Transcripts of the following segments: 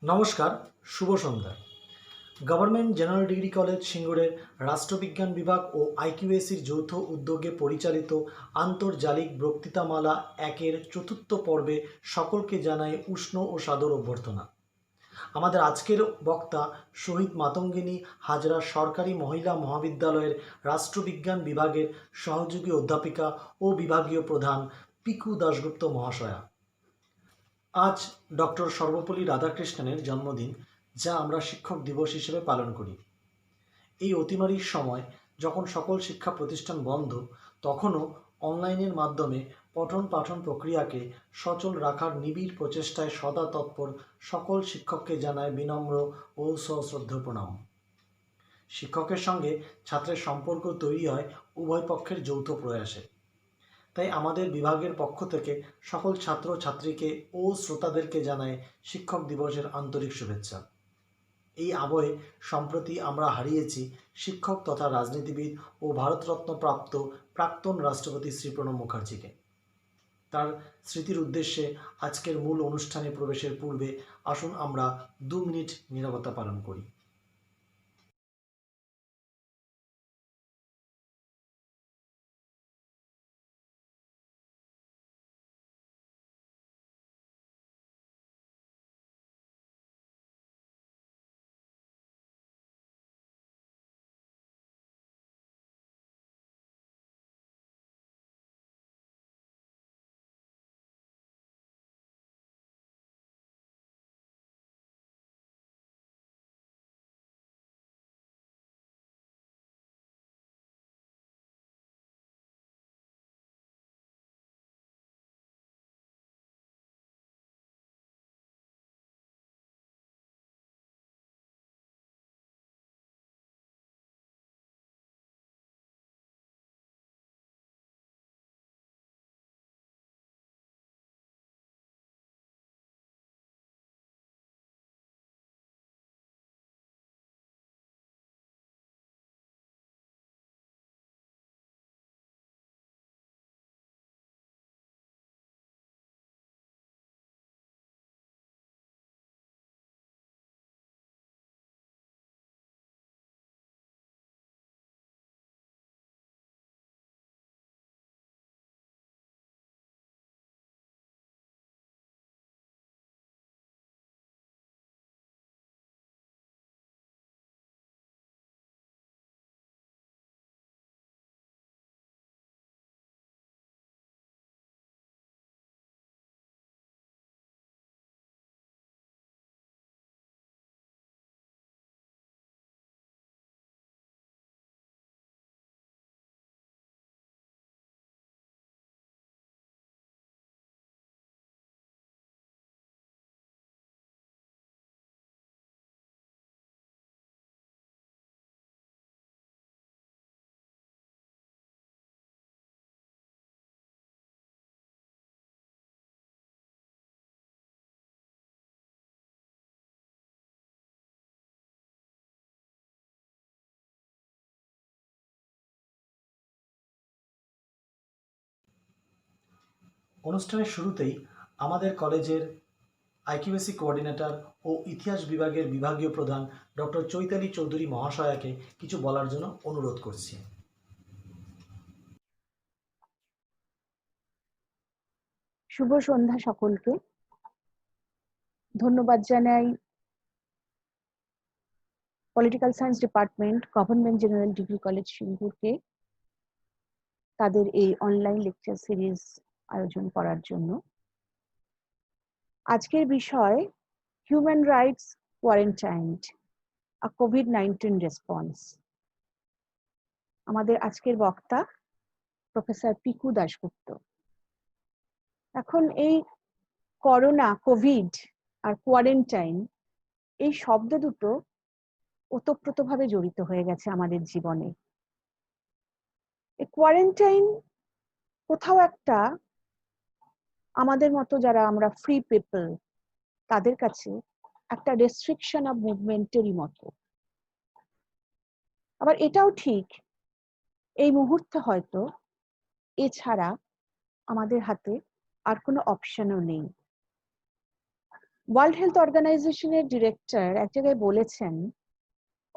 নমস্কার, শুভ সন্ধ্যা। Government general degree college সিঙ্গুরের রাষ্ট্রবিজ্ঞান বিভাগ ও আইকিউএসির যৌথ উদ্যোগে পরিচালিত আন্তর্জালিক বক্তৃতামালা 1-এর চতুর্থ পর্বে সকলকে জানাই উষ্ণ ও সাদর অভ্যর্থনা। আমাদের আজকের বক্তা শহীদ মাতঙ্গিনী হাজরা সরকারি মহিলা মহাবিদ্যালয়ের রাষ্ট্রবিজ্ঞান বিভাগের সহযোগী অধ্যাপিকা ও বিভাগীয় প্রধান পিকু দাশগুপ্ত মহাশয়া। আজ ডক্টর সর্বপল্লী রাধাকৃষ্ণনের জন্মদিন, যা আমরা শিক্ষক দিবস হিসেবে পালন করি। এই অতিমারীর সময় যখন সকল শিক্ষা প্রতিষ্ঠান বন্ধ, তখনও অনলাইনের মাধ্যমে পঠন পাঠন প্রক্রিয়াকে সচল রাখার নিবিড় প্রচেষ্টায় সদা তৎপর সকল শিক্ষককে জানায় বিনম্র ও সশ্রদ্ধ প্রণাম। শিক্ষকের সঙ্গে ছাত্রের সম্পর্ক তৈরি হয় উভয় পক্ষের যৌথ প্রয়াসে। তাই আমাদের বিভাগের পক্ষ থেকে সকল ছাত্র ছাত্রীকে ও শ্রোতাদেরকে জানায় শিক্ষক দিবসের আন্তরিক শুভেচ্ছা। এই আবহে সম্প্রতি আমরা হারিয়েছি শিক্ষক তথা রাজনীতিবিদ ও ভারতরত্ন প্রাপ্ত প্রাক্তন রাষ্ট্রপতি শ্রী প্রণব মুখার্জিকে। তার স্মৃতির উদ্দেশ্যে আজকের মূল অনুষ্ঠানে প্রবেশের পূর্বে আসুন আমরা 2 মিনিট নীরবতা পালন করি। অনুষ্ঠানের শুরুতেই আমাদের কলেজের আইকিউএসি কোঅর্ডিনেটর ও ইতিহাস বিভাগের বিভাগীয় প্রধান ডক্টর চৈতালি চৌধুরী মহাশয়াকে কিছু বলার জন্য অনুরোধ করছি। শুভ সন্ধ্যা সকলকে। ধন্যবাদ জানাই political science department, government general degree college সিঙ্গুরকে তাদের এই অনলাইন লেকচার সিরিজ আয়োজন করার জন্য। আজকের বিষয় হিউম্যান রাইটস কোয়ারেন্টাইনড, আ কোভিড-19 রেসপন্স। আমাদের আজকের বক্তা প্রফেসর পিকু দাশগুপ্ত। এখন এই করোনা, কোভিড আর কোয়ারেন্টাইন, এই শব্দ দুটো ওতপ্রোতভাবে জড়িত হয়ে গেছে আমাদের জীবনে। এই কোয়ারেন্টাইন কোথাও একটা আমাদের মতো যারা আমরা ফ্রি পিপল তাদের কাছে একটা রেস্ট্রিকশন অফ মুভমেন্টেরই মতো। আবার এটাও ঠিক, এই মুহূর্তে হয়তো এছাড়া আমাদের হাতে আর কোনো অপশনও নেই। ওয়ার্ল্ড হেলথ অর্গানাইজেশনের ডিরেক্টর এক জায়গায় বলেছেন,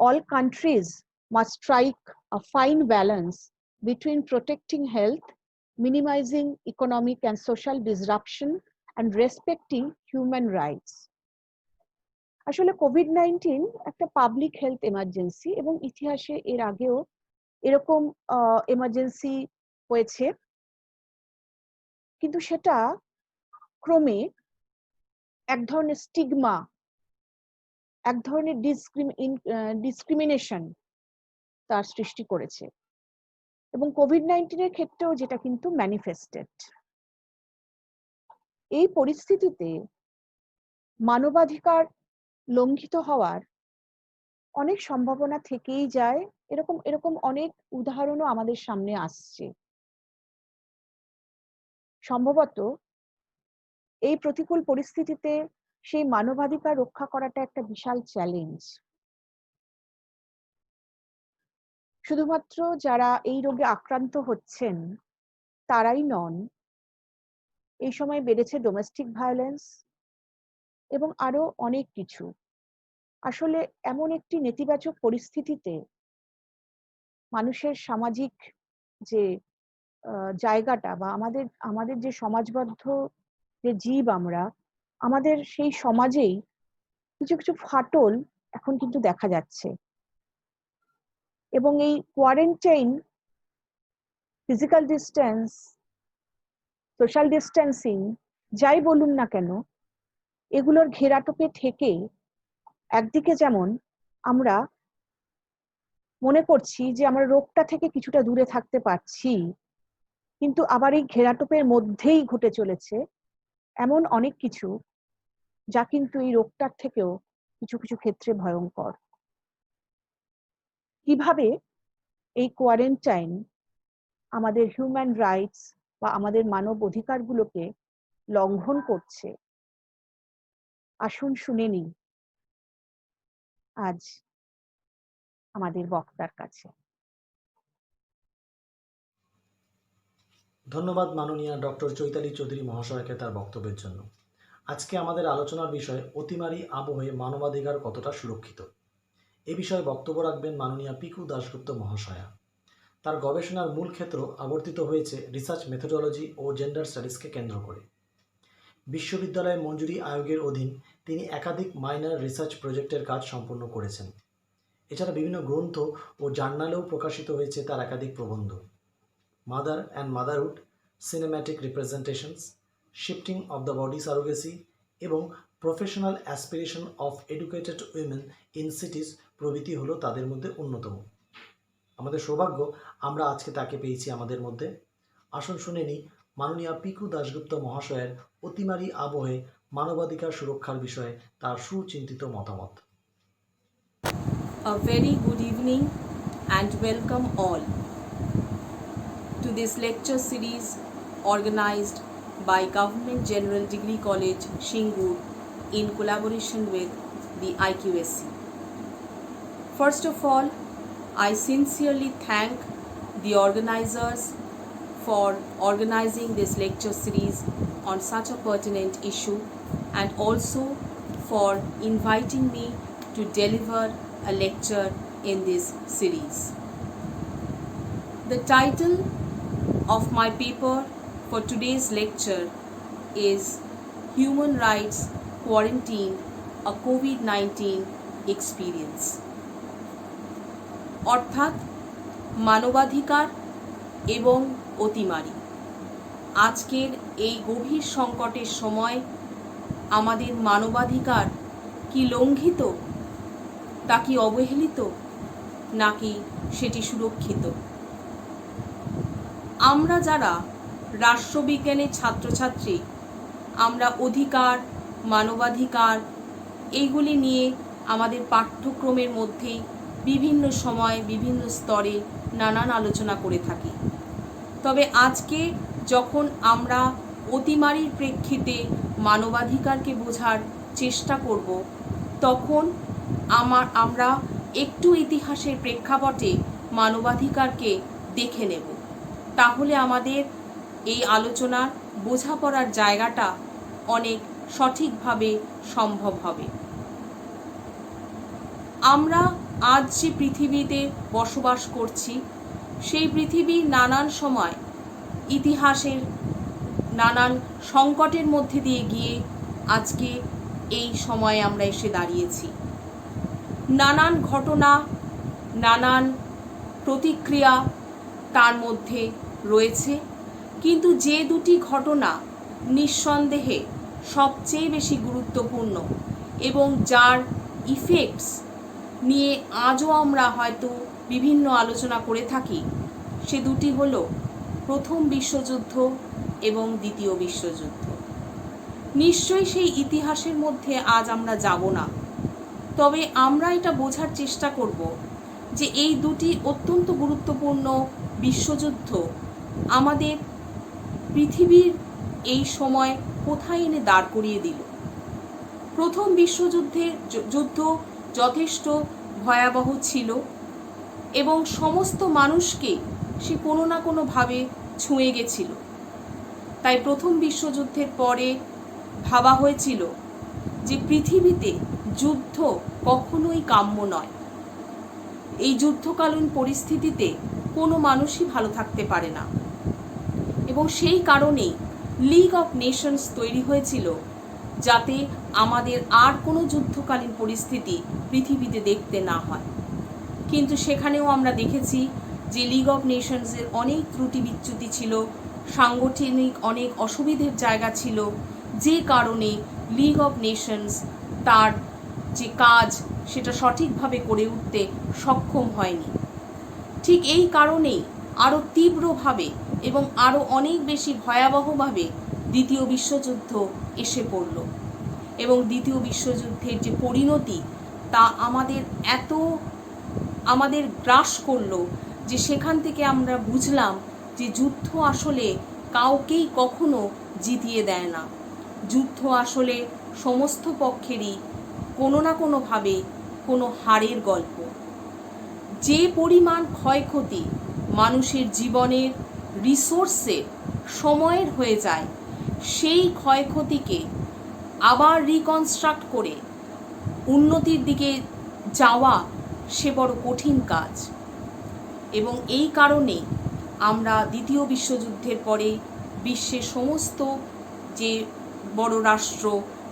all countries must strike a fine balance between protecting health, minimizing economic and social disruption, and respecting human rights. আসলে কোভিড-19 একটা পাবলিক হেলথ এমার্জেন্সি এবং ইতিহাসে এর আগেও এরকম এমার্জেন্সি হয়েছে, কিন্তু সেটা ক্রমে এক ধরনের স্টিগমা, এক ধরনের ডিসক্রিমিনেশন তার সৃষ্টি করেছে। এবং কোভিড-19 ক্ষেত্রেও যেটা কিন্তু ম্যানিফেস্টেড। এই পরিস্থিতিতে মানবাধিকার লঙ্ঘিত হওয়ার অনেক সম্ভাবনা থেকেই যায়। এরকম অনেক উদাহরণও আমাদের সামনে আসছে। সম্ভবত এই প্রতিকূল পরিস্থিতিতে সেই মানবাধিকার রক্ষা করাটা একটা বিশাল চ্যালেঞ্জ। শুধুমাত্র যারা এই রোগে আক্রান্ত হচ্ছেন তারাই নন, এই সময় বেড়েছে ডোমেস্টিক ভায়োলেন্স এবং আরো অনেক কিছু। আসলে এমন একটি নেতিবাচক পরিস্থিতিতে মানুষের সামাজিক যে জায়গাটা বা আমাদের যে সমাজবদ্ধ যে জীব আমরা, আমাদের সেই সমাজেই কিছু কিছু ফাটল এখন কিন্তু দেখা যাচ্ছে। এবং এই quarantine, physical distance, social distancing যাই বলুন না কেন, এগুলোর ঘেরাটোপে থেকে একদিকে যেমন আমরা মনে করছি যে আমরা রোগটা থেকে কিছুটা দূরে থাকতে পারছি, কিন্তু আবার এই ঘেরাটোপের মধ্যেই ঘটে চলেছে এমন অনেক কিছু যা কিন্তু এই রোগটার থেকেও কিছু কিছু ক্ষেত্রে ভয়ঙ্কর। কিভাবে এই কোয়ারেন্টাইন আমাদের হিউম্যান রাইটস বা আমাদের মানব অধিকারগুলোকে লঙ্ঘন করছে, আসুন শুনে নিই আজ আমাদের বক্তার কাছে। ধন্যবাদ মাননীয়া ডক্টর চৈতালি চৌধুরী মহাশয়কে তার বক্তব্যের জন্য। আজকে আমাদের আলোচনার বিষয় অতিমারী আবহে মানবাধিকার কতটা সুরক্ষিত। এ বিষয়ে বক্তব্য রাখবেন মাননীয়া পিকু দাশগুপ্ত মহাশয়া। তার গবেষণার মূল ক্ষেত্র আবর্তিত হয়েছে রিসার্চ মেথোডোলজি ও জেন্ডার স্টাডিজকে কেন্দ্র করে। বিশ্ববিদ্যালয় মঞ্জুরি আয়োগের অধীন তিনি একাধিক মাইনর রিসার্চ প্রজেক্টের কাজ সম্পন্ন করেছেন। এছাড়া বিভিন্ন গ্রন্থ ও জার্নালেও প্রকাশিত হয়েছে তার একাধিক প্রবন্ধ। Mother and motherhood, cinematic representations, shifting of the body surrogacy এবং professional aspiration of educated women in cities প্রভৃতি হলো তাদের মধ্যে অন্যতম। আমাদের সৌভাগ্য আমরা আজকে তাকে পেয়েছি আমাদের মধ্যে। আসুন শুনে নিই মাননীয়া পিকু দাশগুপ্ত মহাশয়ের অতিমারী আবহে মানবাধিকার সুরক্ষার বিষয়ে তার সুচিন্তিত মতামত। A very good evening and welcome all to this lecture series organized by Government General Degree College, Shingur in collaboration with the IQSC. First of all, I sincerely thank the organizers for organizing this lecture series on such a pertinent issue and also for inviting me to deliver a lecture in this series. The title of my paper for today's lecture is Human Rights Quarantine, a COVID-19 Experience. অর্থাৎ মানবাধিকার এবং অতিমারী। আজকের এই গভীর সংকটের সময় আমাদের মানবাধিকার কি লঙ্ঘিত, তা কি অবহেলিত, নাকি সেটি সুরক্ষিত? আমরা যারা রাষ্ট্রবিজ্ঞানের ছাত্রছাত্রী, আমরা অধিকার, মানবাধিকার এইগুলি নিয়ে আমাদের পাঠ্যক্রমের মধ্যেই বিভিন্ন সময় বিভিন্ন স্তরে নানান আলোচনা করে থাকি। তবে আজকে যখন আমরা অতিমারির প্রেক্ষিতে মানবাধিকারকে বোঝার চেষ্টা করব, তখন আমরা একটু ইতিহাসের প্রেক্ষাপটে মানবাধিকারকে দেখে নেব। তাহলে আমাদের এই আলোচনার বোঝাপড়ার জায়গাটা অনেক সঠিকভাবে সম্ভব হবে। আমরা আজ যে পৃথিবীতে বসবাস করছি, সেই পৃথিবী নানান সময় ইতিহাসের নানান সংকটের মধ্যে দিয়ে গিয়ে আজকে এই সময়ে আমরা এসে দাঁড়িয়েছি। নানান ঘটনা, নানান প্রতিক্রিয়া তার মধ্যে রয়েছে, কিন্তু যে দুটি ঘটনা নিঃসন্দেহে সবচেয়ে বেশি গুরুত্বপূর্ণ এবং যার ইফেক্টস নিয়ে আজও আমরা হয়তো বিভিন্ন আলোচনা করে থাকি, সে দুটি হলো প্রথম বিশ্বযুদ্ধ এবং দ্বিতীয় বিশ্বযুদ্ধ। নিশ্চয়ই সেই ইতিহাসের মধ্যে আজ আমরা যাব না, তবে আমরা এটা বোঝার চেষ্টা করব যে এই দুটি অত্যন্ত গুরুত্বপূর্ণ বিশ্বযুদ্ধ আমাদের পৃথিবীর এই সময় কোথায় এনে দাঁড় করিয়ে দিল। প্রথম বিশ্বযুদ্ধের যুদ্ধ যথেষ্ট ভয়াবহ ছিল এবং সমস্ত মানুষকে সে কোনো না কোনোভাবে ছুঁয়ে গেছিল। তাই প্রথম বিশ্বযুদ্ধের পরে ভাবা হয়েছিল যে পৃথিবীতে যুদ্ধ কখনোই কাম্য নয়। এই যুদ্ধকালীন পরিস্থিতিতে কোনো মানুষই ভালো থাকতে পারে না, এবং সেই কারণেই লিগ অফ নেশনস তৈরি হয়েছিল, যাতে আমাদের আর কোনো যুদ্ধকালীন পরিস্থিতি পৃথিবীতে দেখতে না হয়। কিন্তু সেখানেও আমরা দেখেছি যে লিগ অফ নেশনসের অনেক ত্রুটি বিচ্যুতি ছিল, সাংগঠনিক অনেক অসুবিধের জায়গা ছিল, যে কারণে লিগ অফ নেশনস তার যে কাজ সেটা সঠিকভাবে করে উঠতে সক্ষম হয়নি। ঠিক এই কারণেই আরও তীব্রভাবে এবং আরও অনেক বেশি ভয়াবহভাবে দ্বিতীয় বিশ্বযুদ্ধ এসে পড়ল, এবং দ্বিতীয় বিশ্বযুদ্ধের যে পরিণতি তা আমাদের গ্রাস করলো, যে সেখান থেকে আমরা বুঝলাম যে যুদ্ধ আসলে কাউকেই কখনো জিতিয়ে দেয় না। যুদ্ধ আসলে সমস্ত পক্ষেরই কোনো না কোনোভাবে কোনো হারের গল্প। যে পরিমাণ ক্ষয়ক্ষতি মানুষের জীবনের, রিসোর্সের, সময়ের হয়ে যায়, সেই ক্ষয়ক্ষতিকে আবার রিকনস্ট্রাক্ট করে উন্নতির দিকে যাওয়া সে বড় কঠিন কাজ। এবং এই কারণে আমরা দ্বিতীয় বিশ্বযুদ্ধের পরে বিশ্বের সমস্ত যে বড় রাষ্ট্র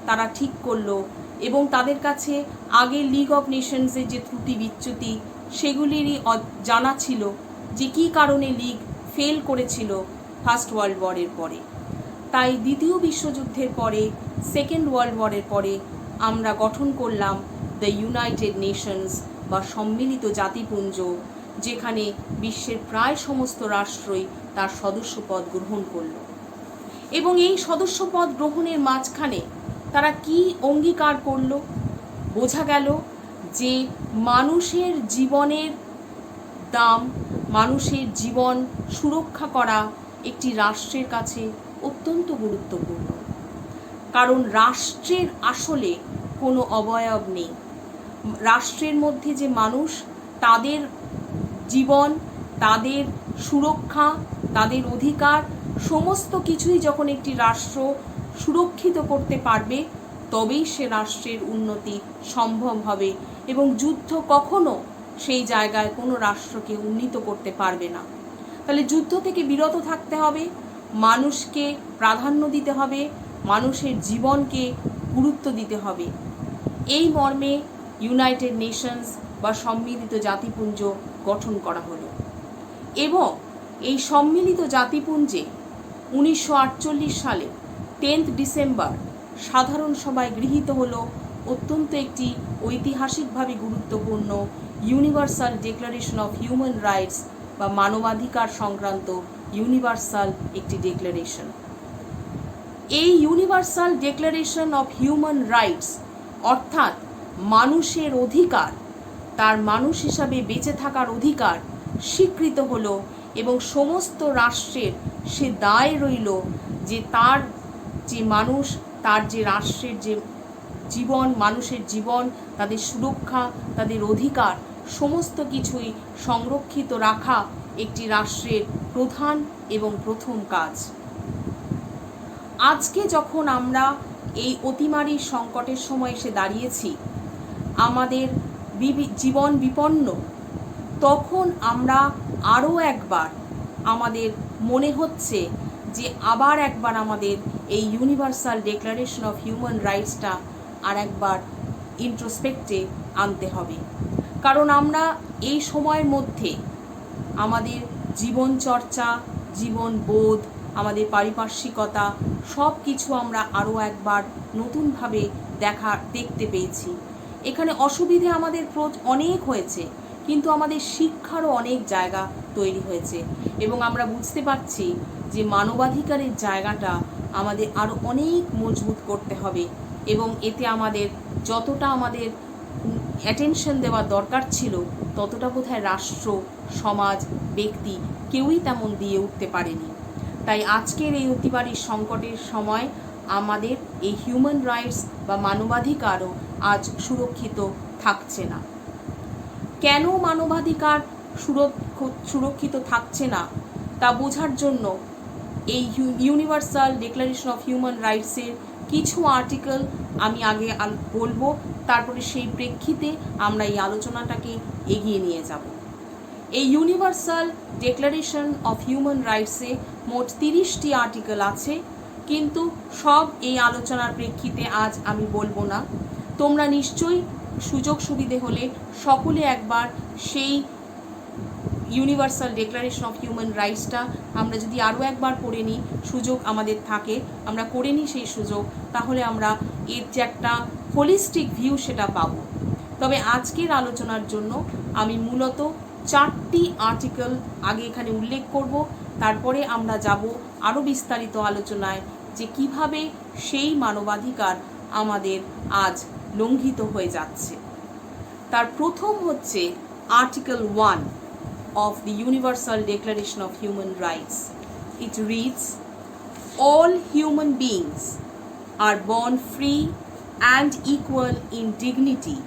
তারা ঠিক করলো, এবং তাদের কাছে আগে লিগ অফ নেশনসের যে ত্রুটি বিচ্যুতি সেগুলিরই জানা ছিল যে কী কারণে লিগ ফেল করেছিল ফার্স্ট ওয়ার্ল্ড ওয়ারের পরে। তাই দ্বিতীয় বিশ্বযুদ্ধের পরে, সেকেন্ড ওয়ার্ল্ড ওয়ারের পরে আমরা গঠন করলাম দ্য ইউনাইটেড নেশনস বা সম্মিলিত জাতিপুঞ্জ, যেখানে বিশ্বের প্রায় সমস্ত রাষ্ট্রই তার সদস্যপদ গ্রহণ করল। এবং এই সদস্যপদ গ্রহণের মাঝখানে তারা কি অঙ্গীকার করল? বোঝা গেল যে মানুষের জীবনের দাম, মানুষের জীবন সুরক্ষা করা একটি রাষ্ট্রের কাছে অত্যন্ত গুরুত্বপূর্ণ। কারণ রাষ্ট্রের আসলে কোনো অবয়ব নেই। রাষ্ট্রের মধ্যে যে মানুষ, তাদের জীবন, তাদের সুরক্ষা, তাদের অধিকার সমস্ত কিছুই যখন একটি রাষ্ট্র সুরক্ষিত করতে পারবে, তবেই সে রাষ্ট্রের উন্নতি সম্ভব হবে, এবং যুদ্ধ কখনো সেই জায়গায় কোনো রাষ্ট্রকে উন্নীত করতে পারবে না। তাহলে যুদ্ধ থেকে বিরত থাকতে হবে, মানুষকে প্রাধান্য দিতে হবে, মানুষের জীবনকে গুরুত্ব দিতে হবে। এই মর্মে ইউনাইটেড নেশনস বা সম্মিলিত জাতিপুঞ্জ গঠন করা হলো। এবং এই সম্মিলিত জাতিপুঞ্জে 1948 সালে 10 ডিসেম্বর সাধারণ সভায় গৃহীত হলো অত্যন্ত একটি ঐতিহাসিকভাবে গুরুত্বপূর্ণ universal declaration of human rights বা মানবাধিকার সংক্রান্ত ইউনিভার্সাল একটি ডিক্লারেশন। এই universal declaration of human rights অর্থাৎ মানুষের অধিকার, তার মানুষ হিসাবে বেঁচে থাকার অধিকার স্বীকৃত হলো এবং সমস্ত রাষ্ট্রের সে দায় রইল যে তার যে মানুষ, তার যে রাষ্ট্রের যে জীবন, মানুষের জীবন, তাদের সুরক্ষা, তাদের অধিকার সমস্ত কিছুই সংরক্ষিত রাখা একটি রাষ্ট্রের প্রধান এবং প্রথম কাজ। আজকে যখন আমরা এই অতিমারীর সংকটের সময় এসে দাঁড়িয়েছি, আমাদের জীবন বিপন্ন, তখন আমরা আরও একবার আমাদের মনে হচ্ছে যে আবার একবার আমাদের এই ইউনিভার্সাল ডিক্লারেশন অফ হিউম্যান রাইটসটা আর একবার ইন্ট্রোস্পেক্টে আনতে হবে। কারণ আমরা এই সময়ের মধ্যে আমাদের জীবন চর্চা, জীবন বোধ, আমাদের পারিপার্শ্বিকতা সব কিছু আমরা আরও একবার নতুনভাবে দেখতে পেয়েছি। এখানে অসুবিধে আমাদের অনেক হয়েছে, কিন্তু আমাদের শিক্ষারও অনেক জায়গা তৈরি হয়েছে এবং আমরা বুঝতে পারছি যে মানবাধিকারের জায়গাটা আমাদের আরও অনেক মজবুত করতে হবে এবং এতে আমাদের যতটা আমাদের অ্যাটেনশন দেওয়া দরকার ছিল ততটা বোধহয় রাষ্ট্র, সমাজ, ব্যক্তি কেউই তেমন দিয়ে উঠতে পারেনি। তাই আজকের এই অতিমারীর সংকটের সময় আমাদের এই হিউম্যান রাইটস বা মানবাধিকারও আজ সুরক্ষিত থাকছে না। কেন মানবাধিকার সুরক্ষিত থাকছে না তা বোঝার জন্য এই ইউনিভার্সাল ডিক্লারেশন অফ হিউম্যান রাইটসের কিছু আর্টিকেল আমি আগে বলবো, তারপরে সেই প্রেক্ষিতে আমরা এই আলোচনাটাকে এগিয়ে নিয়ে যাব। এই ইউনিভার্সাল ডিক্লারেশন অফ হিউম্যান রাইটসে মোট 30টি আর্টিকেল আছে, কিন্তু সব এই আলোচনার প্রেক্ষিতে আজ আমি বলবো না। তোমরা নিশ্চয়ই সুযোগ সুবিধে হলে সকলে একবার সেই ইউনিভার্সাল ডিক্লারেশন অফ হিউম্যান রাইটসটা আমরা যদি আরও একবার পড়ে নিই, সুযোগ আমাদের থাকে, আমরা করে নিই সেই সুযোগ, তাহলে আমরা এর যে একটা হোলিস্টিক ভিউ সেটা পাবো। তবে আজকের আলোচনার জন্য আমি মূলত 4টি আর্টিকেল আগে এখানে উল্লেখ করব, তারপরে আমরা যাব আরও বিস্তারিত আলোচনায় যে কিভাবে সেই মানবাধিকার আমাদের আজ লঙ্ঘিত হয়ে যাচ্ছে। তার প্রথম হচ্ছে article 1 of the Universal Declaration of Human Rights. It reads, all human beings are born free and equal in dignity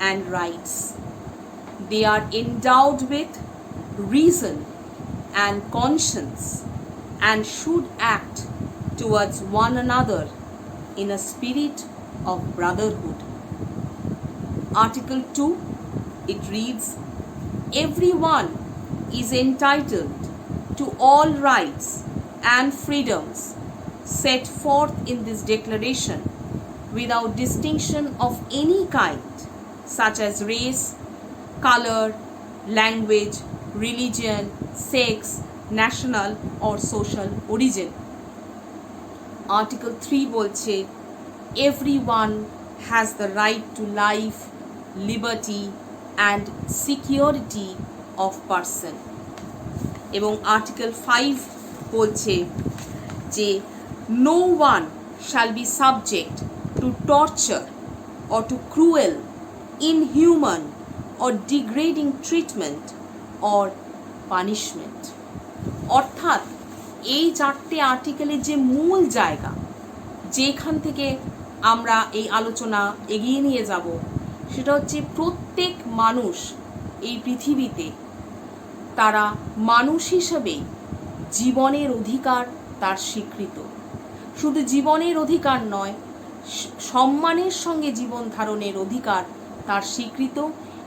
and rights. They are endowed with reason and conscience and should act towards one another in a spirit of brotherhood. Article 2, it reads, everyone is entitled to all rights and freedoms set forth in this declaration without distinction of any kind, such as race, color, language, religion, sex, national or social origin. Article 3 বলছে, everyone has the right to life, liberty and security of person. এবং article 5 বলছে যে no one shall be subject to torture or to cruel, inhuman or degrading treatment or punishment. অর্থাৎ এই 4টে আর্টিকেলের যে মূল জায়গা, যেখান থেকে আমরা এই আলোচনা এগিয়ে নিয়ে যাব, সেটা হচ্ছে প্রত্যেক মানুষ এই পৃথিবীতে তারা মানুষ হিসেবেই জীবনের অধিকার তার স্বীকৃত। শুধু জীবনের অধিকার নয়, সম্মানের সঙ্গে জীবন ধারণের অধিকার তার স্বীকৃত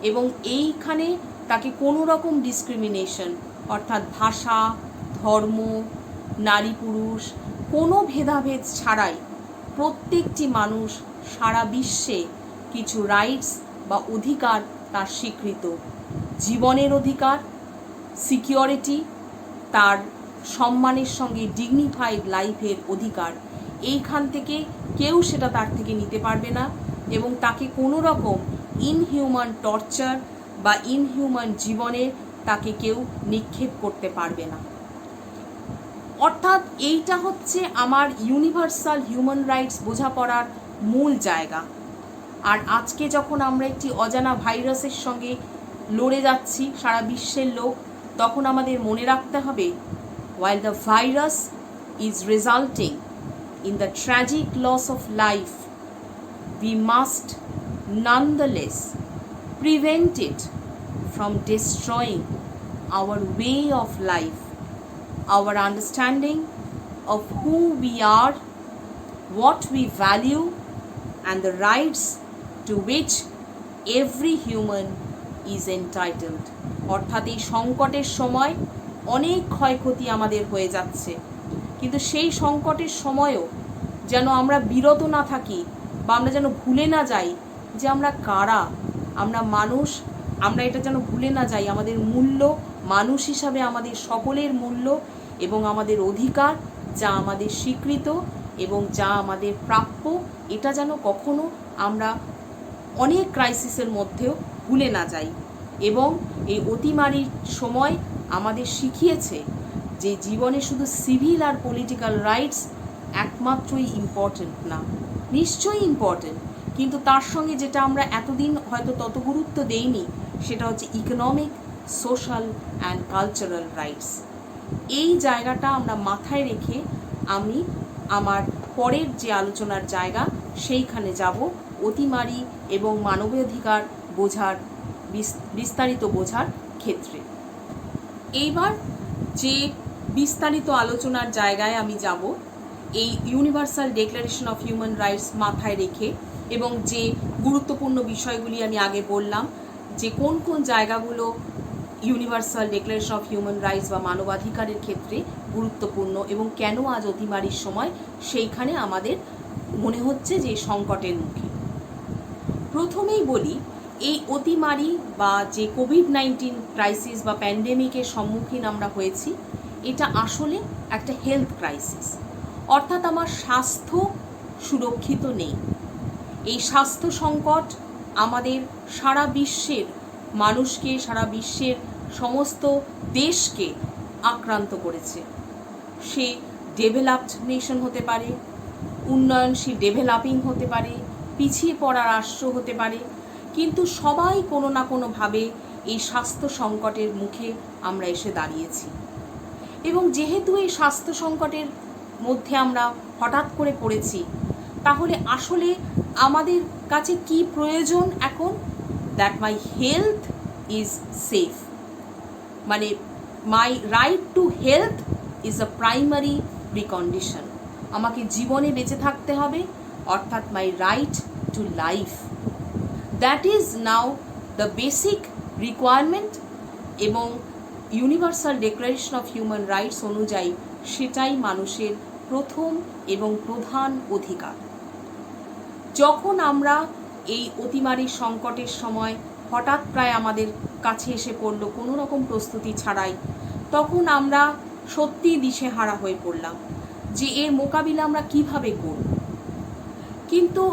এবং এইখানে তাকে কোনো রকম ডিসক্রিমিনেশন অর্থাৎ ভাষা, ধর্ম, নারী পুরুষ কোনো ভেদাভেদ ছাড়াই প্রত্যেকটি মানুষ সারা বিশ্বে কিছু রাইটস বা অধিকার তার স্বীকৃত। জীবনের অধিকার, সিকিউরিটি, তার সম্মানের সঙ্গে ডিগনিফাইড লাইফের অধিকার, এইখান থেকে কেউ সেটা তার থেকে নিতে পারবে না এবং তাকে কোনো রকম ইনহিউম্যান টর্চার বা ইনহিউম্যান জীবনে তাকে কেউ নিক্ষেপ করতে পারবে না। অর্থাৎ এইটা হচ্ছে আমার ইউনিভার্সাল হিউম্যান রাইটস বোঝাপড়ার মূল জায়গা। আর আজকে যখন আমরা একটি অজানা ভাইরাসের সঙ্গে লড়ে যাচ্ছি সারা বিশ্বের লোক, তখন আমাদের মনে রাখতে হবে, while the virus is resulting in the tragic loss of life, we must nonetheless prevent it from destroying our way of life, our understanding of who we are, what we value, and the rights to which every human is entitled. অর্থাৎ এই সংকটের সময় অনেক ক্ষয়ক্ষতি আমাদের হয়ে যাচ্ছে, কিন্তু সেই সংকটের সময়ও যেন আমরা বিরত না থাকি বা আমরা যেন ভুলে না যাই যে আমরা কারা, আমরা মানুষ। আমরা এটা যেন ভুলে না যাই, আমাদের মূল্য মানুষ হিসাবে আমাদের সকলের মূল্য এবং আমাদের অধিকার, যা আমাদের স্বীকৃত এবং যা আমাদের প্রাপ্য, এটা যেন কখনো আমরা অনেক ক্রাইসিসের মধ্যেও ভুলে না যাই। এবং এই অতিমারির সময় আমাদের শিখিয়েছে যে জীবনে শুধু সিভিল আর পলিটিক্যাল রাইটস একমাত্রই ইম্পর্ট্যান্ট না, নিশ্চয়ই ইম্পর্ট্যান্ট, কিন্তু তার সঙ্গে যেটা আমরা এতদিন হয়তো তত গুরুত্ব দেইনি, সেটা হচ্ছে economic, social and cultural rights. এই জায়গাটা আমরা মাথায় রেখে আমি আমার পরের যে আলোচনার জায়গা সেইখানে যাব, অতিমারি এবং মানবাধিকার বোঝার বিস্তারিত বোঝার ক্ষেত্রে। এইবার যে বিস্তারিত আলোচনার জায়গায় আমি যাব, এই universal declaration of human rights মাথায় রেখে এবং যে গুরুত্বপূর্ণ বিষয়গুলি আমি আগে বললাম, যে কোন কোন জায়গাগুলো universal declaration of human rights বা মানবাধিকারের ক্ষেত্রে গুরুত্বপূর্ণ এবং কেন আজ অতিমারির সময় সেইখানে আমাদের মনে হচ্ছে যে সংকটের মুখে। প্রথমেই বলি, এই অতিমারি বা যে কোভিড-19 ক্রাইসিস বা প্যান্ডেমিকের সম্মুখীন আমরা হয়েছি, এটা আসলে একটা হেলথ ক্রাইসিস, অর্থাৎ আমার স্বাস্থ্য সুরক্ষিত নেই। এই স্বাস্থ্য সংকট আমাদের সারা বিশ্বের মানুষকে, সারা বিশ্বের সমস্ত দেশকে আক্রান্ত করেছে। সে ডেভেলপড নেশন হতে পারে, উন্নয়নশীল ডেভেলপিং হতে পারে, পিছিয়ে পড়া রাষ্ট্র হতে পারে, কিন্তু সবাই কোনো না কোনোভাবে এই স্বাস্থ্য সংকটের মুখে আমরা এসে দাঁড়িয়েছি। এবং যেহেতু এই স্বাস্থ্য সংকটের মধ্যে আমরা হঠাৎ করে পড়েছি, তাহলে আসলে আমাদের কাছে কি প্রয়োজন এখন? That my health is safe, মানে my right to health is a primary precondition. আমাকে জীবনে বেঁচে থাকতে হবে, অর্থাৎ my right to life, that is now the basic requirement. এবং universal declaration of human rights অনুযায়ী সেটাই মানুষের প্রথম এবং প্রধান অধিকার। যখন আমরা এই অতিমারির সংকটের সময় হঠাৎ প্রায় আমাদের কাছে এসে পড়ল কোনো রকম প্রস্তুতি ছাড়াই, তখন আমরা সত্যিই দিশেহারা হয়ে পড়লাম যে এর মোকাবিলা আমরা কিভাবে করব। কিন্তু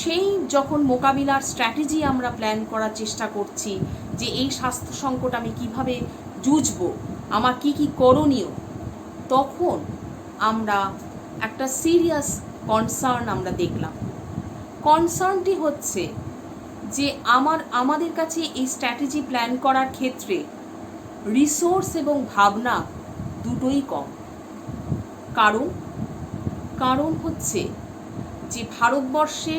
সেই যখন মোকাবিলার স্ট্র্যাটেজি আমরা প্ল্যান করার চেষ্টা করছি যে এই স্বাস্থ্য সংকট আমি কিভাবে জুঝব, আমার কি কি করণীয়, তখন আমরা একটা সিরিয়াস কনসার্ন আমরা দেখলাম। কনসার্নটি হচ্ছে যে আমাদের কাছে এই স্ট্র্যাটেজি প্ল্যান করার ক্ষেত্রে রিসোর্স এবং ভাবনা দুটোই কম। কারণ হচ্ছে যে ভারতবর্ষে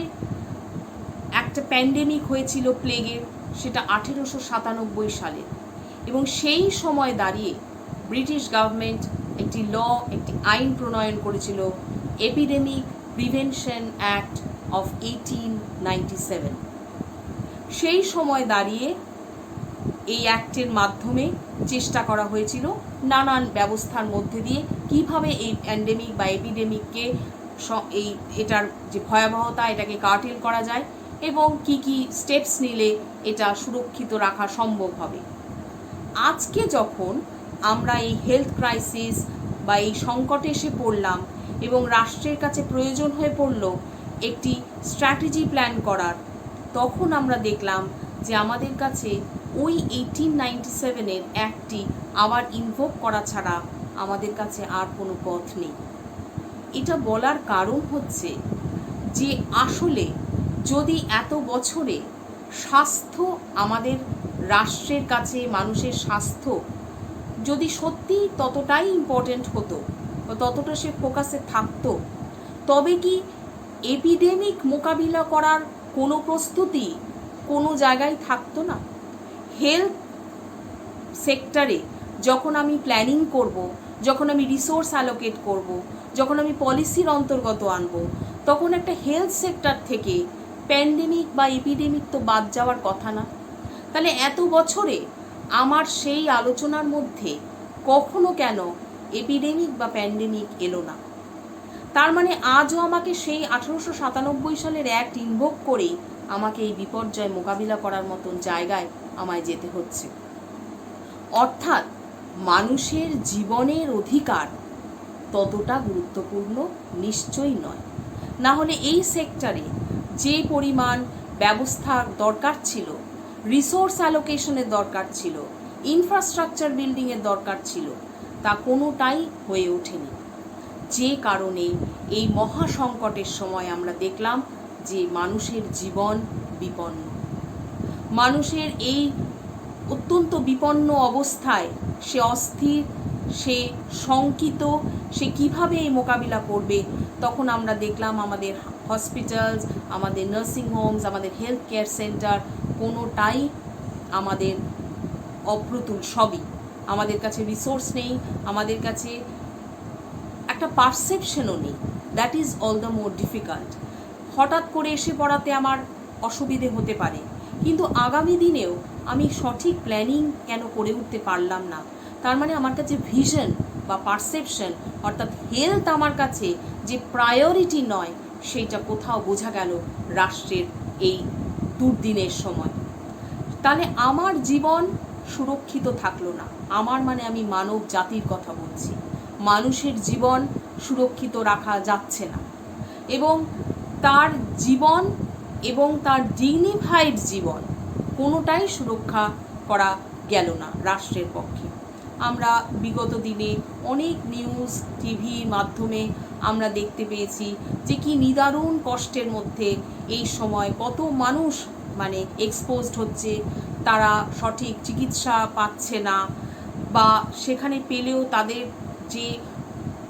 একটা প্যান্ডেমিক হয়েছিল প্লেগের, সেটা 1897 সালে, এবং সেই সময় দাঁড়িয়ে ব্রিটিশ গভর্নমেন্ট একটি একটি আইন প্রণয়ন করেছিল, এপিডেমিক প্রিভেনশন অ্যাক্ট অফ 1897। সেই সময় দাঁড়িয়ে এই অ্যাক্টের মাধ্যমে চেষ্টা করা হয়েছিল নানান ব্যবস্থার মধ্যে দিয়ে কিভাবে এই প্যান্ডেমিক বা এপিডেমিককে এটার যে ভয়াবহতা এটাকে কার্টেল করা যায় এবং কি কি স্টেপস নিলে এটা সুরক্ষিত রাখা সম্ভব হবে। আজকে যখন আমরা এই হেলথ ক্রাইসিস বা এই সংকটে এসে পড়লাম এবং রাষ্ট্রের কাছে প্রয়োজন হয়ে পড়ল একটি স্ট্র্যাটেজি প্ল্যান করার, তখন আমরা দেখলাম যে আমাদের কাছে ওই 1897-এর অ্যাক্টটি আবার ইনভোক করা ছাড়া আমাদের কাছে আর কোনো পথ নেই। এটা বলার কারণ হচ্ছে যে আসলে যদি এত বছরে স্বাস্থ্য আমাদের রাষ্ট্রের কাছে, মানুষের স্বাস্থ্য যদি সত্যি ততটাই ইম্পর্ট্যান্ট হতো বা ততটা সে ফোকাসে থাকতো, তবে কি এপিডেমিক মোকাবিলা করার কোনো প্রস্তুতি কোনো জায়গায় থাকতো না? হেলথ সেক্টরে যখন আমি প্ল্যানিং করব, যখন আমি রিসোর্স অ্যালোকেট করব, যখন আমি পলিসির অন্তর্গত আনব, তখন একটা হেলথ সেক্টর থেকে প্যান্ডেমিক বা এপিডেমিক তো বাদ যাওয়ার কথা না। তাহলে এত বছরে আমার সেই আলোচনার মধ্যে কখনো কেন এপিডেমিক বা প্যান্ডেমিক এলো না? তার মানে আজও আমাকে সেই 1897 সালের অ্যাক্ট ইনভোক করেই আমাকে এই বিপর্যয় মোকাবিলা করার মতন জায়গায় আমায় যেতে হচ্ছে। অর্থাৎ মানুষের জীবনের অধিকার ততটা গুরুত্বপূর্ণ নিশ্চয়ই নয়। না হলে এই সেক্টরে যে পরিমাণ ব্যবস্থার দরকার ছিল, রিসোর্স অ্যালোকেশনের দরকার ছিল, ইনফ্রাস্ট্রাকচার বিল্ডিংয়ের দরকার ছিল, তা কোনোটাই হয়ে ওঠেনি। যে কারণে এই মহা সংকটের সময় আমরা দেখলাম যে মানুষের জীবন বিপন্ন। মানুষের এই অত্যন্ত বিপন্ন অবস্থায় সে অস্থির, সে শঙ্কিত, সে কিভাবে এই মোকাবিলা করবে। তখন আমরা দেখলাম আমাদের হসপিটালস, আমাদের নার্সিং হোমস, আমাদের হেলথ কেয়ার সেন্টার কোনোটাই আমাদের অপ্রতুল। সবই আমাদের কাছে রিসোর্স নেই, আমাদের কাছে একটা পারসেপশনও নেই। That is all the more difficult. হঠাৎ করে এসে পড়াতে আমার অসুবিধে হতে পারে, কিন্তু আগামী দিনেও আমি সঠিক প্ল্যানিং কেন করে উঠতে পারলাম না? তার মানে আমার কাছে ভিশন বা পারসেপশন, অর্থাৎ হেলথ আমার কাছে যে প্রায়োরিটি নয়, সেইটা কোথাও বোঝা গেল রাষ্ট্রের এই দুর্দিনের সময়। তাহলে আমার জীবন সুরক্ষিত থাকলো না। আমার মানে আমি মানব জাতির কথা বলছি। মানুষের জীবন সুরক্ষিত রাখা যাচ্ছে না, এবং তার জীবন এবং তার ডিগনিফাইড জীবন কোনোটাই সুরক্ষা করা গেল না রাষ্ট্রের পক্ষে। আমরা বিগত দিনে অনেক নিউজ, টিভির মাধ্যমে আমরা দেখতে পেয়েছি যে কি নিদারুণ কষ্টের মধ্যে এই সময় কত মানুষ মানে এক্সপোজড হচ্ছে, তারা সঠিক চিকিৎসা পাচ্ছে না, বা সেখানে পেলেও তাদের যে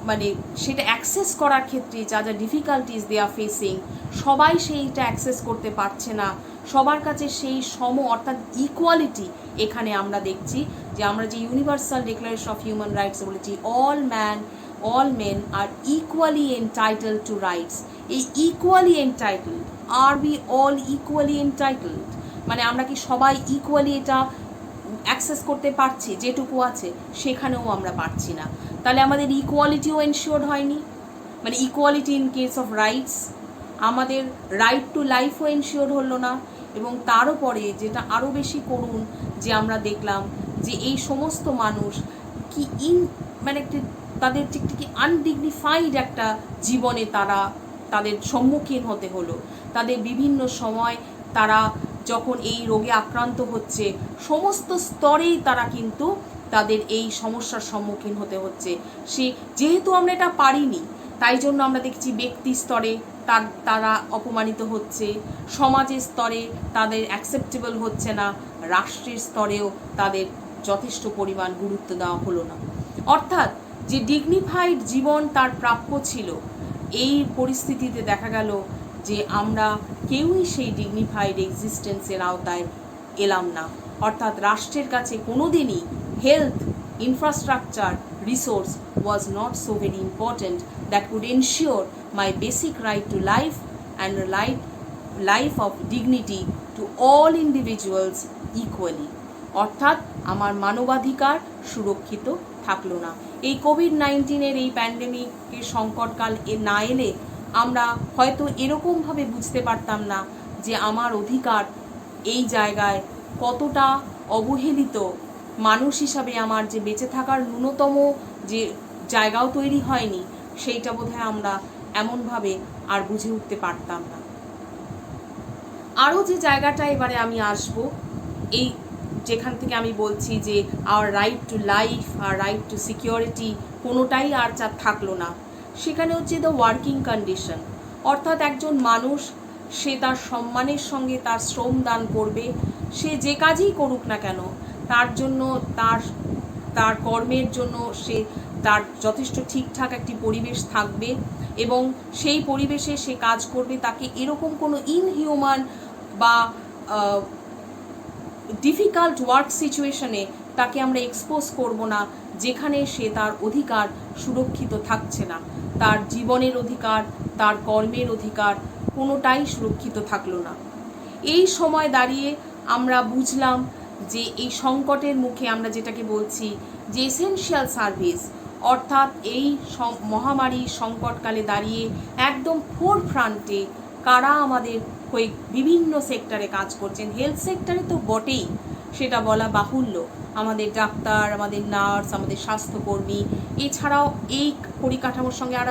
মানে সেটা অ্যাক্সেস করার ক্ষেত্রে যা যা ডিফিকাল্টিস দে আর ফেসিং, সবাই সেইটা অ্যাক্সেস করতে পারছে না। সবার কাছে সেই অর্থাৎ ইকুয়ালিটি এখানে আমরা দেখছি যে আমরা যে universal declaration of human rights বলেছি, all men are equally entitled to rights. এই equally entitled, are we all equally entitled মানে আমরা কি সবাই ইকুয়ালি এটা অ্যাক্সেস করতে পারছি? যেটুকু আছে সেখানেও আমরা পারছি না। তাহলে আমাদের ইকুয়ালিটিও এনশিওর হয়নি, মানে equality in case of rights, আমাদের রাইট টু লাইফও এনশিওর হলো না। এবং তারও পরে যেটা আরও বেশি করুণ, যে আমরা দেখলাম যে এই সমস্ত মানুষ কি মানে একটি তাদের কি আনডিগনিফাইড একটা জীবনে তাদের সম্মুখীন হতে হলো। তাদের বিভিন্ন সময় তারা যখন এই রোগে আক্রান্ত হচ্ছে, সমস্ত স্তরেই তারা কিন্তু তাদের এই সমস্যার সম্মুখীন হতে হচ্ছে। যেহেতু আমরা এটা পারিনি, তাই জন্য আমরা দেখছি ব্যক্তি স্তরে তারা অপমানিত হচ্ছে, সমাজের স্তরে তাদের অ্যাকসেপ্টেবল হচ্ছে না, রাষ্ট্রের স্তরেও তাদের যথেষ্ট পরিমাণ গুরুত্ব দেওয়া হলো না। অর্থাৎ যে ডিগনিফাইড জীবন তার প্রাপ্য ছিল, এই পরিস্থিতিতে দেখা গেল যে আমরা কেউই সেই ডিগনিফাইড এক্সিস্টেন্সের আওতায় এলাম না। অর্থাৎ রাষ্ট্রের কাছে কোনোদিনই health, infrastructure, resource was not so very important that would ensure my basic right to life and a life of dignity to all individuals equally. অর্থাৎ আমার মানবাধিকার সুরক্ষিত থাকলো না। এই কোভিড-19 এই প্যান্ডেমিকের সংকটকাল না এলে আমরা হয়তো এরকমভাবে বুঝতে পারতাম না যে আমার অধিকার এই জায়গায় কতটা অবহেলিত। মানুষ হিসাবে আমার যে বেঁচে থাকার ন্যূনতম যে জায়গাও তৈরি হয়নি, সেইটা বোধহয় আমরা এমনভাবে আর বুঝে উঠতে পারতাম না। আরও যে জায়গাটা এবারে আমি আসব, এই যেখান থেকে আমি বলছি যে আওয়ার রাইট টু লাইফ, আর রাইট টু সিকিউরিটি কোনোটাই আর থাকলো না, সেখানে হচ্ছে দ্য ওয়ার্কিং কন্ডিশন। অর্থাৎ একজন মানুষ সে তার সম্মানের সঙ্গে তার শ্রম দান করবে। সে যে কাজই করুক না কেন, তার জন্য তার তার কর্মের জন্য সে তার যথেষ্ট ঠিকঠাক একটি পরিবেশ থাকবে এবং সেই পরিবেশে সে কাজ করবে। তাকে এরকম কোনো ইনহিউম্যান বা ডিফিকাল্ট ওয়ার্ক সিচুয়েশনে তাকে আমরা এক্সপোজ করব না, যেখানে সে তার অধিকার সুরক্ষিত থাকছে না। তার জীবনের অধিকার, তার কর্মের অধিকার কোনোটাই সুরক্ষিত থাকলো না। এই সময় দাঁড়িয়ে আমরা বুঝলাম যে এই সংকটের মুখে আমরা যেটাকে বলছি যে এসেনশিয়াল সার্ভিস, অর্থাৎ এই মহামারী সংকটকালে দাঁড়িয়ে একদম ফোরফ্রন্টে কারা আমাদের হয়ে বিভিন্ন সেক্টরে কাজ করছেন, হেলথ সেক্টরে তো বটেই, সেটা বলা বাহুল্য। আমাদের ডাক্তার, আমাদের নার্স, আমাদের স্বাস্থ্যকর্মী, এছাড়াও এই পরিকাঠামোর সঙ্গে আর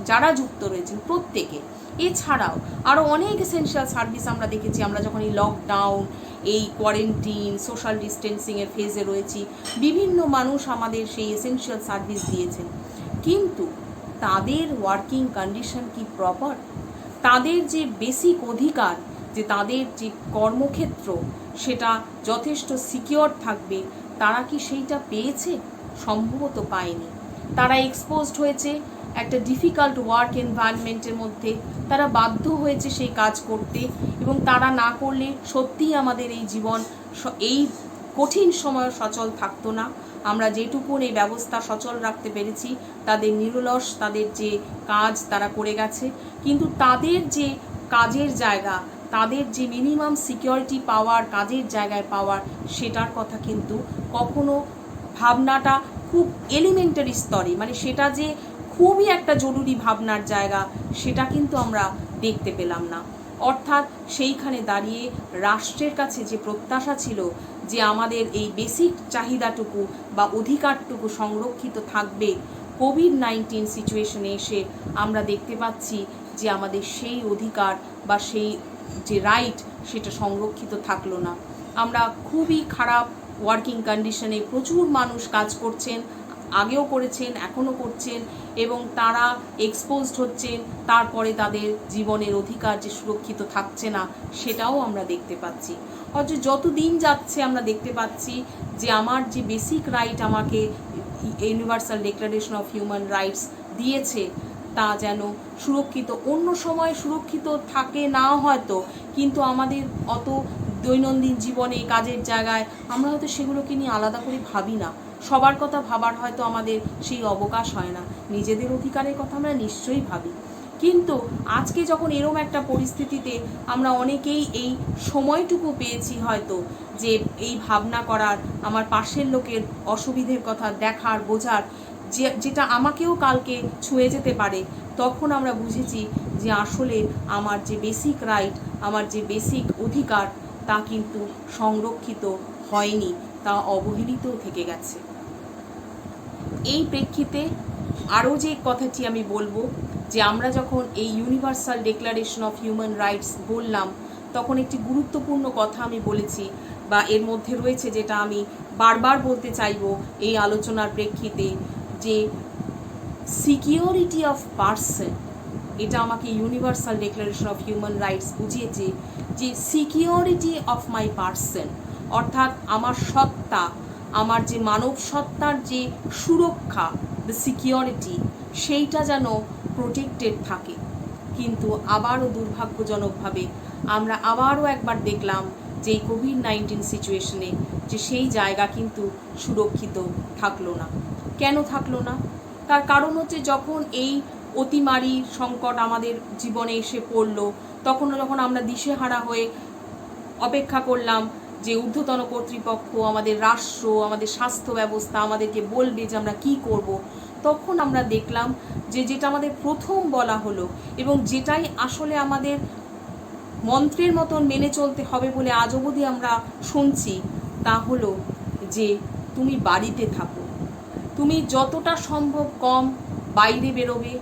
যারা যুক্ত রয়েছেন প্রত্যেকে, এছাড়াও আরও অনেক এসেনশিয়াল সার্ভিস আমরা দেখেছি। আমরা যখন এই লকডাউন, এই কোয়ারেন্টিন, সোশ্যাল ডিস্টেন্সিংয়ের ফেজে রয়েছি, বিভিন্ন মানুষ আমাদের সেই এসেনশিয়াল সার্ভিস দিয়েছেন, কিন্তু তাদের ওয়ার্কিং কন্ডিশন কি প্রপার? তাদের যে বেসিক অধিকার, যে তাদের যে কর্মক্ষেত্র সেটা যথেষ্ট সিকিওর থাকবে, তারা কি সেইটা পেয়েছে? সম্ভবত পায়নি। তারা এক্সপোজড হয়েছে একটা ডিফিকাল্ট ওয়ার্ক এনভায়রনমেন্টের মধ্যে, তারা বাধ্য হয়েছে সেই কাজ করতে, এবং তারা না করলে সত্যিই আমাদের এই জীবন এই কঠিন সময় সচল থাকতো না। আমরা যেটুকুন এই ব্যবস্থা সচল রাখতে পেরেছি, তাদের নিরলস তাদের যে কাজ তারা করে গেছে, কিন্তু তাদের যে কাজের জায়গা, তাদের যে মিনিমাম সিকিউরিটি পাওয়ার, কাজের জায়গায় পাওয়ার, সেটার কথা কিন্তু কখনো ভাবনাটা খুব এলিমেন্টারি স্তরে, মানে সেটা যে খুবই একটা জরুরি ভাবনার জায়গা, সেটা কিন্তু আমরা দেখতে পেলাম না। অর্থাৎ সেইখানে দাঁড়িয়ে রাষ্ট্রের কাছে যে প্রত্যাশা ছিল যে আমাদের এই বেসিক চাহিদাটুকু বা অধিকারটুকু সংরক্ষিত থাকবে, কোভিড-19 সিচুয়েশনে এসে আমরা দেখতে পাচ্ছি যে আমাদের সেই অধিকার বা সেই যে রাইট, সেটা সংরক্ষিত থাকলো না। আমরা খুবই খারাপ ওয়ার্কিং কন্ডিশনে প্রচুর মানুষ কাজ করছেন, আগেও করেছেন, এখনও করছেন, এবং তারা এক্সপোজড হচ্ছেন। তারপরে তাদের জীবনের অধিকার যে সুরক্ষিত থাকছে না, সেটাও আমরা দেখতে পাচ্ছি। অথচ যত দিন যাচ্ছে আমরা দেখতে পাচ্ছি যে আমার যে বেসিক রাইট আমাকে universal declaration of human rights দিয়েছে, তা যেন সুরক্ষিত। অন্য সময় সুরক্ষিত থাকে না হয়তো, কিন্তু আমাদের অত দৈনন্দিন জীবনে, কাজের জায়গায় আমরা হয়তো সেগুলোকে নিয়ে আলাদা করে ভাবি না। সবার কথা ভাবার হয়তো আমাদের সেই অবকাশ হয় না। নিজেদের অধিকারের কথা আমরা নিশ্চয়ই ভাবি, কিন্তু আজকে যখন এরম একটা পরিস্থিতিতে আমরা অনেকেই এই সময়টুকু পেয়েছি হয়তো যে এই ভাবনা করার, আমার পাশের লোকের অসুবিধের কথা দেখার, বোঝার, যেটা আমাকেও কালকে ছুঁয়ে যেতে পারে, তখন আমরা বুঝেছি যে আসলে আমার যে বেসিক রাইট, আমার যে বেসিক অধিকার, তা কিন্তু সংরক্ষিত হয়নি, তা অবহেলিত থেকে গেছে। এই প্রেক্ষিতে আরও যে কথাটি আমি বলবো, যে আমরা যখন এই universal declaration of human rights বললাম, তখন একটি গুরুত্বপূর্ণ কথা আমি বলেছি বা এর মধ্যে রয়েছে, যেটা আমি বারবার বলতে চাইব এই আলোচনার প্রেক্ষিতে, যে সিকিউরিটি অফ পার্সন, এটা আমাকে universal declaration of human rights বুঝিয়েছে যে সিকিউরিটি অফ মাই পার্সন, অর্থাৎ আমার সত্তা, আমার যে মানব সত্তার যে সুরক্ষা, দ্য সিকিউরিটি, সেইটা যেন প্রোটেক্টেড থাকে। কিন্তু আবারও দুর্ভাগ্যজনকভাবে আমরা আবারও একবার দেখলাম যে এই কোভিড-19 সিচুয়েশনে যে সেই জায়গা কিন্তু সুরক্ষিত থাকলো না। কেন থাকলো না? তার কারণ হচ্ছে, যখন এই অতিমারী সংকট আমাদের জীবনে এসে পড়ল, তখন যখন আমরা দিশেহারা হয়ে অপেক্ষা করলাম যে ঊর্ধ্বতন কর্তৃপক্ষ, আমাদের রাষ্ট্র, আমাদের স্বাস্থ্য ব্যবস্থা আমাদেরকে বলবে যে আমরা কী করব, তখন আমরা দেখলাম যে যেটা আমাদের প্রথম বলা হলো, এবং যেটাই আসলে আমাদের মন্ত্রের মতন মেনে চলতে হবে বলে আজ অবধি আমরা শুনছি, তা হলো যে তুমি বাড়িতে থাকো, তুমি যতটা সম্ভব কম বাইরে বেরোবে,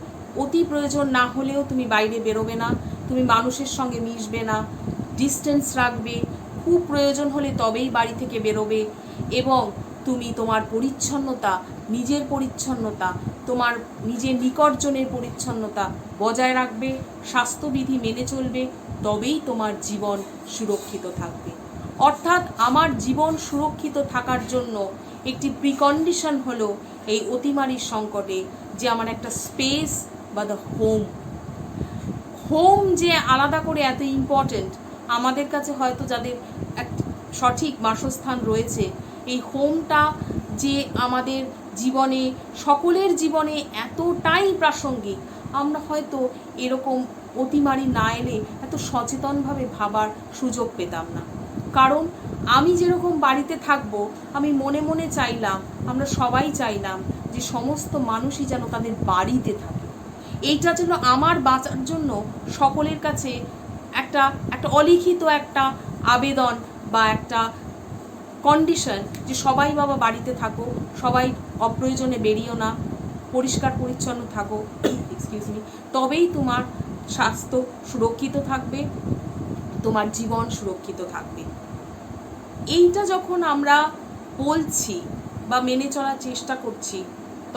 অতি প্রয়োজন না হলেও তুমি বাইরে বেরোবে না, তুমি মানুষের সঙ্গে মিশবে না, ডিস্টেন্স রাখবে, খুব প্রয়োজন হলে তবেই বাড়ি থেকে বেরোবে, এবং তুমি তোমার পরিচ্ছন্নতা, নিজের পরিচ্ছন্নতা, তোমার নিজের নিকটজনের পরিচ্ছন্নতা বজায় রাখবে, স্বাস্থ্যবিধি মেনে চলবে, তবেই তোমার জীবন সুরক্ষিত থাকবে। অর্থাৎ আমার জীবন সুরক্ষিত থাকার জন্য একটি প্রিকন্ডিশন হলো এই অতিমারির সংকটে যে আমার একটা স্পেস বা দ্য হোম যে আলাদা করে এত ইম্পর্ট্যান্ট আমাদের কাছে, হয়তো যাদের এক সঠিক বাসস্থান রয়েছে, এই হোমটা যে আমাদের জীবনে, সকলের জীবনে এতটাই প্রাসঙ্গিক, আমরা হয়তো এরকম অতিমারি না এলে এত সচেতনভাবে ভাবার সুযোগ পেতাম না। কারণ আমি যেরকম বাড়িতে থাকবো, আমি মনে মনে চাইলাম, আমরা সবাই চাইলাম যে সমস্ত মানুষই যেন তাদের বাড়িতে থাকে। এইটা যেন আমার বাঁচার জন্য সকলের কাছে একটা অলিখিত একটা আবেদন বা একটা কন্ডিশন যে সবাই বাবা বাড়িতে থাকো, সবাই অপ্রয়োজনে বেরিয়েও না, পরিষ্কার পরিচ্ছন্ন থাকো, এক্সকিউজ মি, তবেই তোমার স্বাস্থ্য সুরক্ষিত থাকবে, তোমার জীবন সুরক্ষিত থাকবে। এইটা যখন আমরা বলছি বা মেনে চলার চেষ্টা করছি,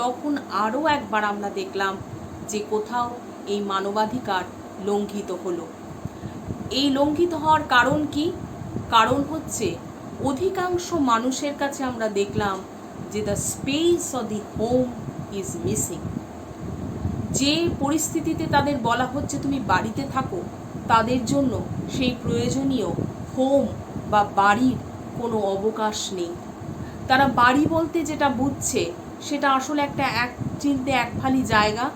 তখন আরও একবার আমরা দেখলাম যে কোথাও এই মানবাধিকার লঙ্ঘিত হলো। এই লঙ্ঘিত হওয়ার কারণ কি? কারণ হচ্ছে অধিকাংশ মানুষের কাছে আমরা দেখলাম যে the space of the home is missing. যে পরিস্থিতিতে তাদের বলা হচ্ছে তুমি বাড়িতে থাকো, তাদের জন্য সেই প্রয়োজনীয় হোম বা বাড়ির কোনো অবকাশ নেই। তারা বাড়ি বলতে যেটা বুঝছে সেটা আসলে একটা এক চিলতে এক ফালি জায়গা,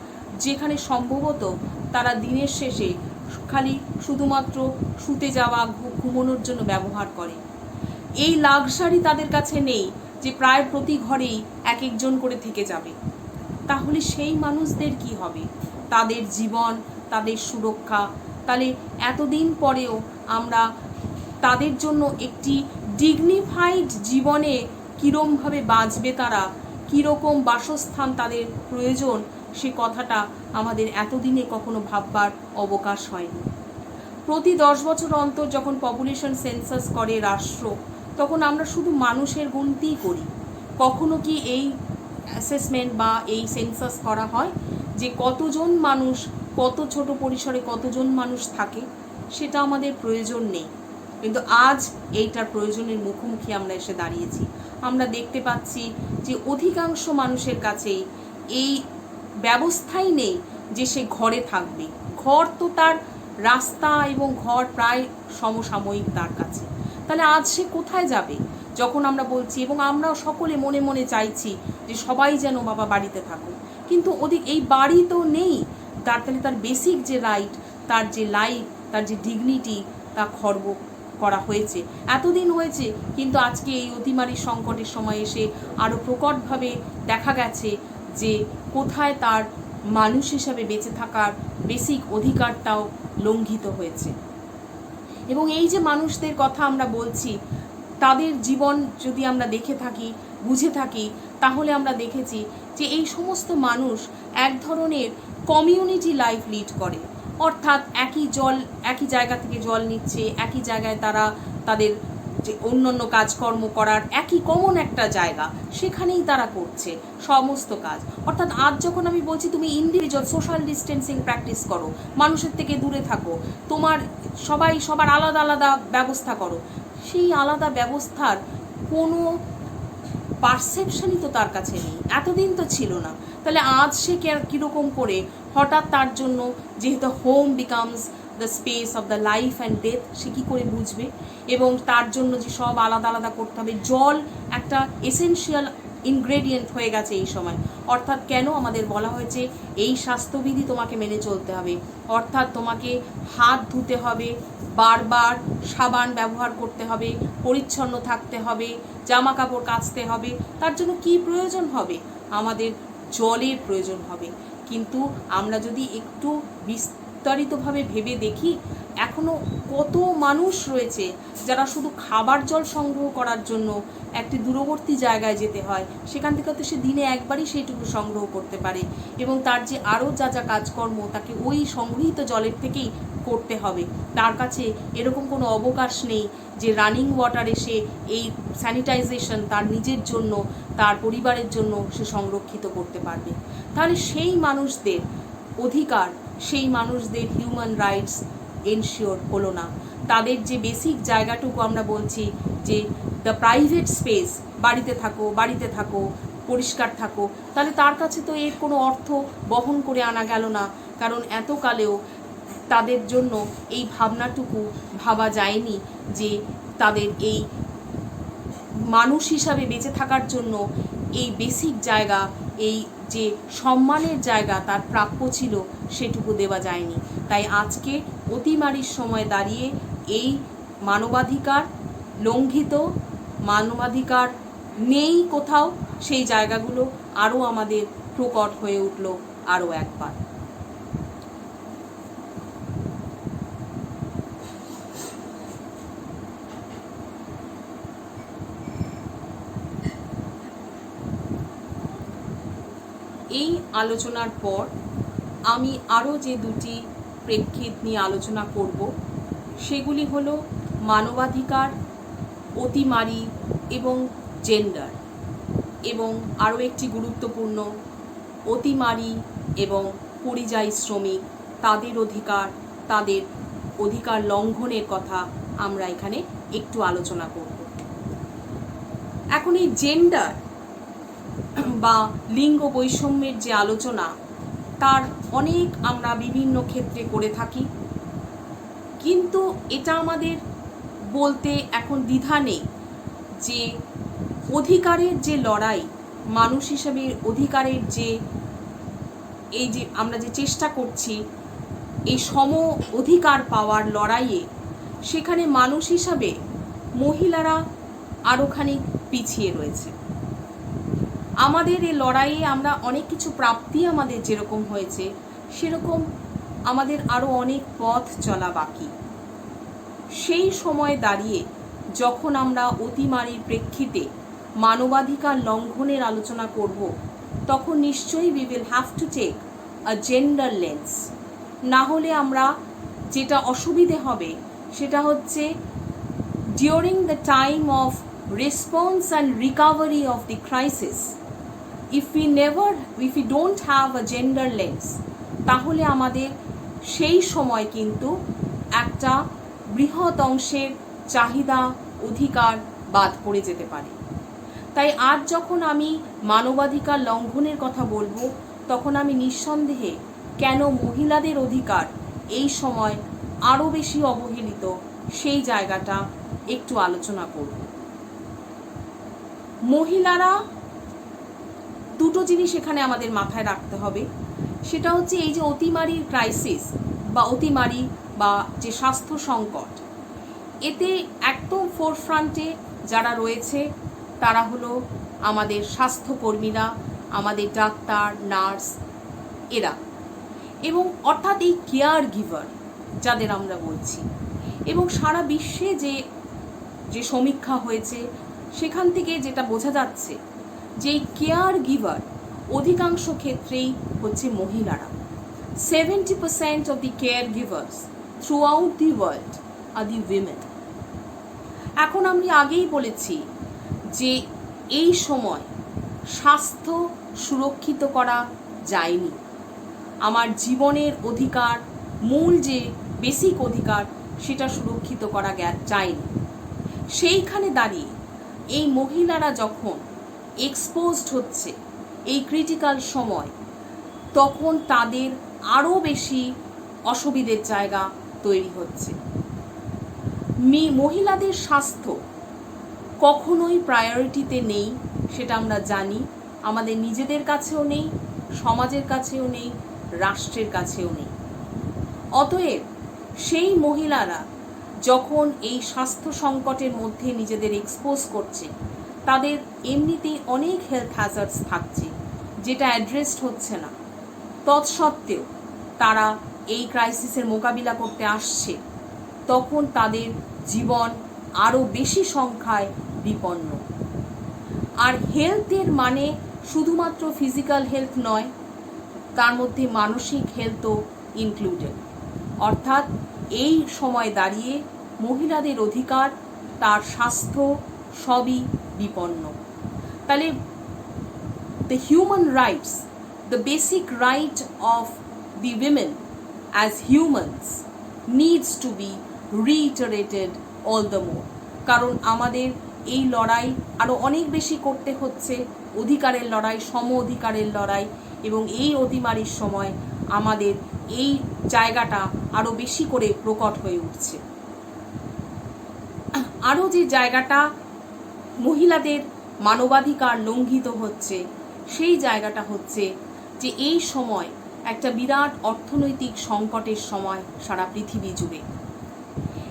যেখানে সম্ভবত তারা দিনের শেষে খালি শুধুমাত্র শুতে যাওয়া, ঘুমানোর জন্য ব্যবহার করে। এই লাক্সারি তাদের কাছে নেই যে প্রায় প্রতি ঘরেই এক একজন করে থেকে যাবে। তাহলে সেই মানুষদের কি হবে? তাদের জীবন, তাদের সুরক্ষা, তাহলে এতদিন পরেও আমরা তাদের জন্য একটি ডিগনিফাইড জীবনে কীরকমভাবে বাঁচবে, তারা কীরকম বাসস্থান তাদের প্রয়োজন, সে কথাটা আমাদের এতদিনে কখনো ভাববার অবকাশ হয়নি। প্রতি 10 বছর অন্তর যখন পপুলেশন সেন্সাস করে রাষ্ট্র, তখন আমরা শুধু মানুষের গুনতিই করি। কখনো কি এই অ্যাসেসমেন্ট বা এই সেন্সাস করা হয় যে কতজন মানুষ, কত ছোট পরিসরে কতজন মানুষ থাকে? সেটা আমাদের প্রয়োজন নেই। কিন্তু আজ এইটার প্রয়োজনের মুখোমুখি আমরা এসে দাঁড়িয়েছি। আমরা দেখতে পাচ্ছি যে অধিকাংশ মানুষের কাছেই এই ব্যবস্থাই নেই যে সে ঘরে থাকবে। ঘর তো তার রাস্তা এবং ঘর প্রায় সমসাময়িক তার কাছে। তাহলে আজ সে কোথায় যাবে? যখন আমরা বলছি এবং আমরা সকলে মনে মনে চাইছি যে সবাই যেন বাবা বাড়িতে থাকুক, কিন্তু এই বাড়ি তো নেই, তাহলে তার বেসিক যে রাইট, তার যে লাইফ, তার যে ডিগনিটি, তা খর্ব করা হয়েছে, এতদিন হয়েছে। কিন্তু আজকে এই অতিমারির সংকটের সময় এসে আরও প্রকটভাবে দেখা গেছে যে কোথায় তার মানুষ হিসাবে বেঁচে থাকার বেসিক অধিকারটাও লঙ্ঘিত হয়েছে। এবং এই যে মানুষদের কথা আমরা বলছি, তাদের জীবন যদি আমরা দেখে থাকি, বুঝে থাকি, তাহলে আমরা দেখেছি যে এই সমস্ত মানুষ এক ধরনের কমিউনিটি লাইফ লিড করে। অর্থাৎ একই জায়গা থেকে জল নিচ্ছে, একই জায়গায় তারা তাদের যে অন্যান্য কাজকর্ম করার একই কমন একটা জায়গা, সেখানেই তারা করছে সমস্ত কাজ। অর্থাৎ আজ যখন আমি বলছি তুমি ইন্ডিভিজুয়াল সোশ্যাল ডিস্টেন্সিং প্র্যাকটিস করো, মানুষের থেকে দূরে থাকো, তোমার সবার আলাদা আলাদা ব্যবস্থা করো, সেই আলাদা ব্যবস্থার কোনো পারসেপশনই তো তার কাছে নেই, এতদিন তো ছিল না। তাহলে আজ সে কীরকম করে হঠাৎ তার জন্য, যেহেতু home becomes the space of the life and death, সে কী করে বুঝবে? এবং তার জন্য যে সব আলাদা আলাদা করতে হবে, জল একটা এসেনশিয়াল ইনগ্রেডিয়েন্ট হয়ে গেছে এই সময়। অর্থাৎ কেন আমাদের বলা হয়েছে এই স্বাস্থ্যবিধি তোমাকে মেনে চলতে হবে, অর্থাৎ তোমাকে হাত ধুতে হবে, বারবার সাবান ব্যবহার করতে হবে, পরিচ্ছন্ন থাকতে হবে, জামা কাপড় কাচতে হবে। তার জন্য কি প্রয়োজন হবে? আমাদের জলের প্রয়োজন হবে। কিন্তু আমরা যদি একটু বিস্তারিতভাবে ভেবে দেখি, এখনও কত মানুষ রয়েছে যারা শুধু খাবার জল সংগ্রহ করার জন্য একটি দূরবর্তী জায়গায় যেতে হয়, সেখান থেকে তো সে দিনে একবারই সেইটুকু সংগ্রহ করতে পারে, এবং তার যে আরও যা যা কাজকর্ম তাকে ওই সংগৃহীত জলের থেকেই করতে হবে। তার কাছে এরকম কোনো অবকাশ নেই যে রানিং ওয়াটারে সে এই স্যানিটাইজেশন তার নিজের জন্য, তার পরিবারের জন্য সে সংরক্ষিত করতে পারবে। তাহলে সেই মানুষদের অধিকার, সেই মানুষদের হিউম্যান রাইটস এনশিওর হলো না। তাদের যে বেসিক জায়গাটুকু আমরা বলছি যে দ্য প্রাইভেট স্পেস, বাড়িতে থাকো, পরিষ্কার থাকো, তাহলে তার কাছে তো এর কোনো অর্থ বহন করে আনা গেল না। কারণ এতকালেও তাদের জন্য এই ভাবনাটুকু ভাবা যায়নি যে তাদের এই মানুষ হিসাবে বেঁচে থাকার জন্য এই বেসিক জায়গা, এই যে সম্মানের জায়গা তার প্রাপ্য ছিল, সেটুকু দেওয়া যায়নি। তাই আজকে অতিমারির সময় দাঁড়িয়ে এই মানবাধিকার লঙ্ঘিত, মানবাধিকার নেই কোথাও, সেই জায়গাগুলো আরও আমাদের প্রকট হয়ে উঠল আরও একবার। এই আলোচনার পর আমি আরও যে দুটি প্রেক্ষিত নিয়ে আলোচনা করব, সেগুলি হলো মানবাধিকার, অতিমারি এবং জেন্ডার, এবং আরও একটি গুরুত্বপূর্ণ অতিমারি এবং পরিযায়ী শ্রমিক, তাদের অধিকার লঙ্ঘনের কথা আমরা এখানে একটু আলোচনা করব। এখন এই জেন্ডার বা লিঙ্গ বৈষম্যের যে আলোচনা, তার অনেক আমরা বিভিন্ন ক্ষেত্রে করে থাকি, কিন্তু এটা আমাদের বলতে এখন দ্বিধা নেই যে অধিকারের যে লড়াই, মানুষ হিসেবে অধিকারের যে এই যে আমরা যে চেষ্টা করছি এই সম অধিকার পাওয়ার লড়াইয়ে, সেখানে মানুষ হিসাবে মহিলারা আরও খানিক পিছিয়ে রয়েছে। আমাদের এই লড়াইয়ে আমরা অনেক কিছু প্রাপ্তি আমাদের যেরকম হয়েছে, সেরকম আমাদের আরও অনেক পথ চলা বাকি। সেই সময় দাঁড়িয়ে যখন আমরা অতিমারির প্রেক্ষিতে মানবাধিকার লঙ্ঘনের আলোচনা করব, তখন নিশ্চয়ই we will have to take a gender lens। না হলে আমরা যেটা অসুবিধে হবে সেটা হচ্ছে during the time of response and recovery of the crisis, if we don't have a gender lens, তাহলে আমাদের সেই সময় কিন্তু একটা বৃহৎ অংশের চাহিদা, অধিকার বাদ পড়ে যেতে পারে। তাই আজ যখন আমি মানবাধিকার লঙ্ঘনের কথা বলবো, তখন আমি নিঃসন্দেহে কেন মহিলাদের অধিকার এই সময় আরও বেশি অবহেলিত, সেই জায়গাটা একটু আলোচনা করব। মহিলারা, দুটো জিনিস এখানে আমাদের মাথায় রাখতে হবে। সেটা হচ্ছে এই যে অতিমারির ক্রাইসিস বা অতিমারি বা যে স্বাস্থ্য সংকট, এতে একদম ফোরফ্রন্টে যারা রয়েছে তারা হলো আমাদের স্বাস্থ্যকর্মীরা, আমাদের ডাক্তার, নার্স, এরা, এবং অর্থাৎ এই কেয়ার গিভার যাদের আমরা বলছি। এবং সারা বিশ্বে যে সমীক্ষা হয়েছে, সেখান থেকে যেটা বোঝা যাচ্ছে যে এই কেয়ার গিভার অধিকাংশ ক্ষেত্রেই হচ্ছে মহিলারা। 70% of the caregivers throughout the world are the women। এখন আমি আগেই বলেছি যে এই সময় স্বাস্থ্য সুরক্ষিত করা যায়নি। আমার জীবনের অধিকার, মূল যে বেসিক অধিকার, সেটা সুরক্ষিত করা যায়নি। সেইখানে দাঁড়িয়ে এই মহিলারা যখন এক্সপোজড হচ্ছে এই ক্রিটিক্যাল সময়, তখন তাদের আরও বেশি অসুবিধের জায়গা তৈরি হচ্ছে। মহিলাদের স্বাস্থ্য কখনোই প্রায়োরিটিতে নেই, সেটা আমরা জানি। আমাদের নিজেদের কাছেও নেই, সমাজের কাছেও নেই, রাষ্ট্রের কাছেও নেই। অতএব সেই মহিলারা যখন এই স্বাস্থ্য সংকটের মধ্যে নিজেদের এক্সপোজ করছে, তাদের এমনিতেই অনেক হেলথ হ্যাজার্ডস থাকছে যেটা অ্যাড্রেসড হচ্ছে না। তৎসত্ত্বেও তারা এই ক্রাইসিসের মোকাবিলা করতে আসছে, তখন তাদের জীবন আরও বেশি সংখ্যায় বিপন্ন। আর হেলথের মানে শুধুমাত্র ফিজিক্যাল হেলথ নয়, তার মধ্যে মানসিক হেলথও ইনক্লুডেড। অর্থাৎ এই সময় দাঁড়িয়ে মহিলাদের অধিকার, তার স্বাস্থ্য সবই বিপন্ন। তাহলে the human rights, the basic right of the women as humans needs to be reiterated all the more, কারণ আমাদের এই লড়াই আরও অনেক বেশি করতে হচ্ছে, অধিকারের লড়াই, সম অধিকারের লড়াই, এবং এই অতিমারির সময় আমাদের এই জায়গাটা আরও বেশি করে প্রকট হয়ে উঠছে। আরও যে জায়গাটা মহিলাদের মানবাধিকার লঙ্ঘিত হচ্ছে, সেই জায়গাটা হচ্ছে যে এই সময় একটা বিরাট অর্থনৈতিক সংকটের সময় সারা পৃথিবী জুড়ে,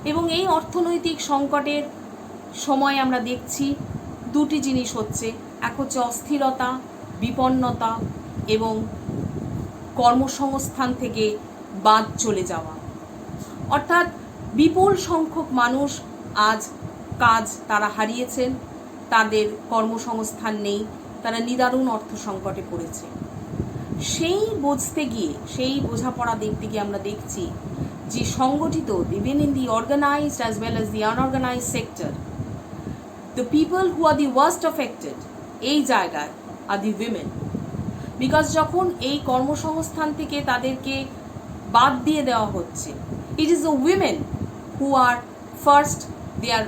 এবং এই অর্থনৈতিক সংকটের সময় আমরা দেখছি দুটি জিনিস হচ্ছে, এক হচ্ছে অস্থিরতা, বিপন্নতা এবং কর্মসংস্থান থেকে বাদ চলে যাওয়া। অর্থাৎ বিপুল সংখ্যক মানুষ আজ কাজ তারা হারিয়েছেন, তাদের কর্মসংস্থান নেই, তারা নিদারুণ অর্থ সংকটে পড়েছে। সেই বুঝতে গিয়ে, সেই বোঝাপড়া দেখতে গিয়ে আমরা দেখছি যে সংগঠিত, even in the organised as well as the unorganised sector, the people who are the worst affected এই জায়গায় আর দি উইমেন। বিকজ যখন এই কর্মসংস্থান থেকে তাদেরকে বাদ দিয়ে দেওয়া হচ্ছে, it is the women who are first, they are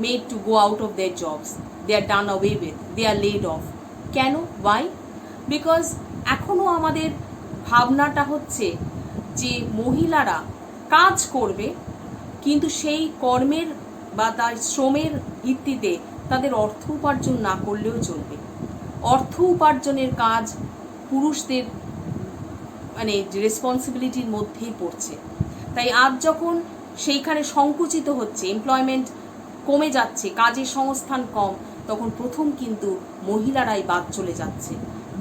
made to go out of their jobs, they are done away with, they are laid off. কেন? ওয়াই? বিকজ এখনও আমাদের ভাবনাটা হচ্ছে যে মহিলারা কাজ করবে, কিন্তু সেই কর্মের বা তার শ্রমের ভিত্তিতে তাদের অর্থ উপার্জন না করলেও চলবে। অর্থ উপার্জনের কাজ পুরুষদের মানে রেসপন্সিবিলিটির মধ্যেই পড়ছে। তাই আজ যখন সেইখানে সংকুচিত হচ্ছে, এমপ্লয়মেন্ট কমে যাচ্ছে, কাজের সংস্থান কম, তখন প্রথম কিন্তু মহিলারাই বাদ চলে যাচ্ছে,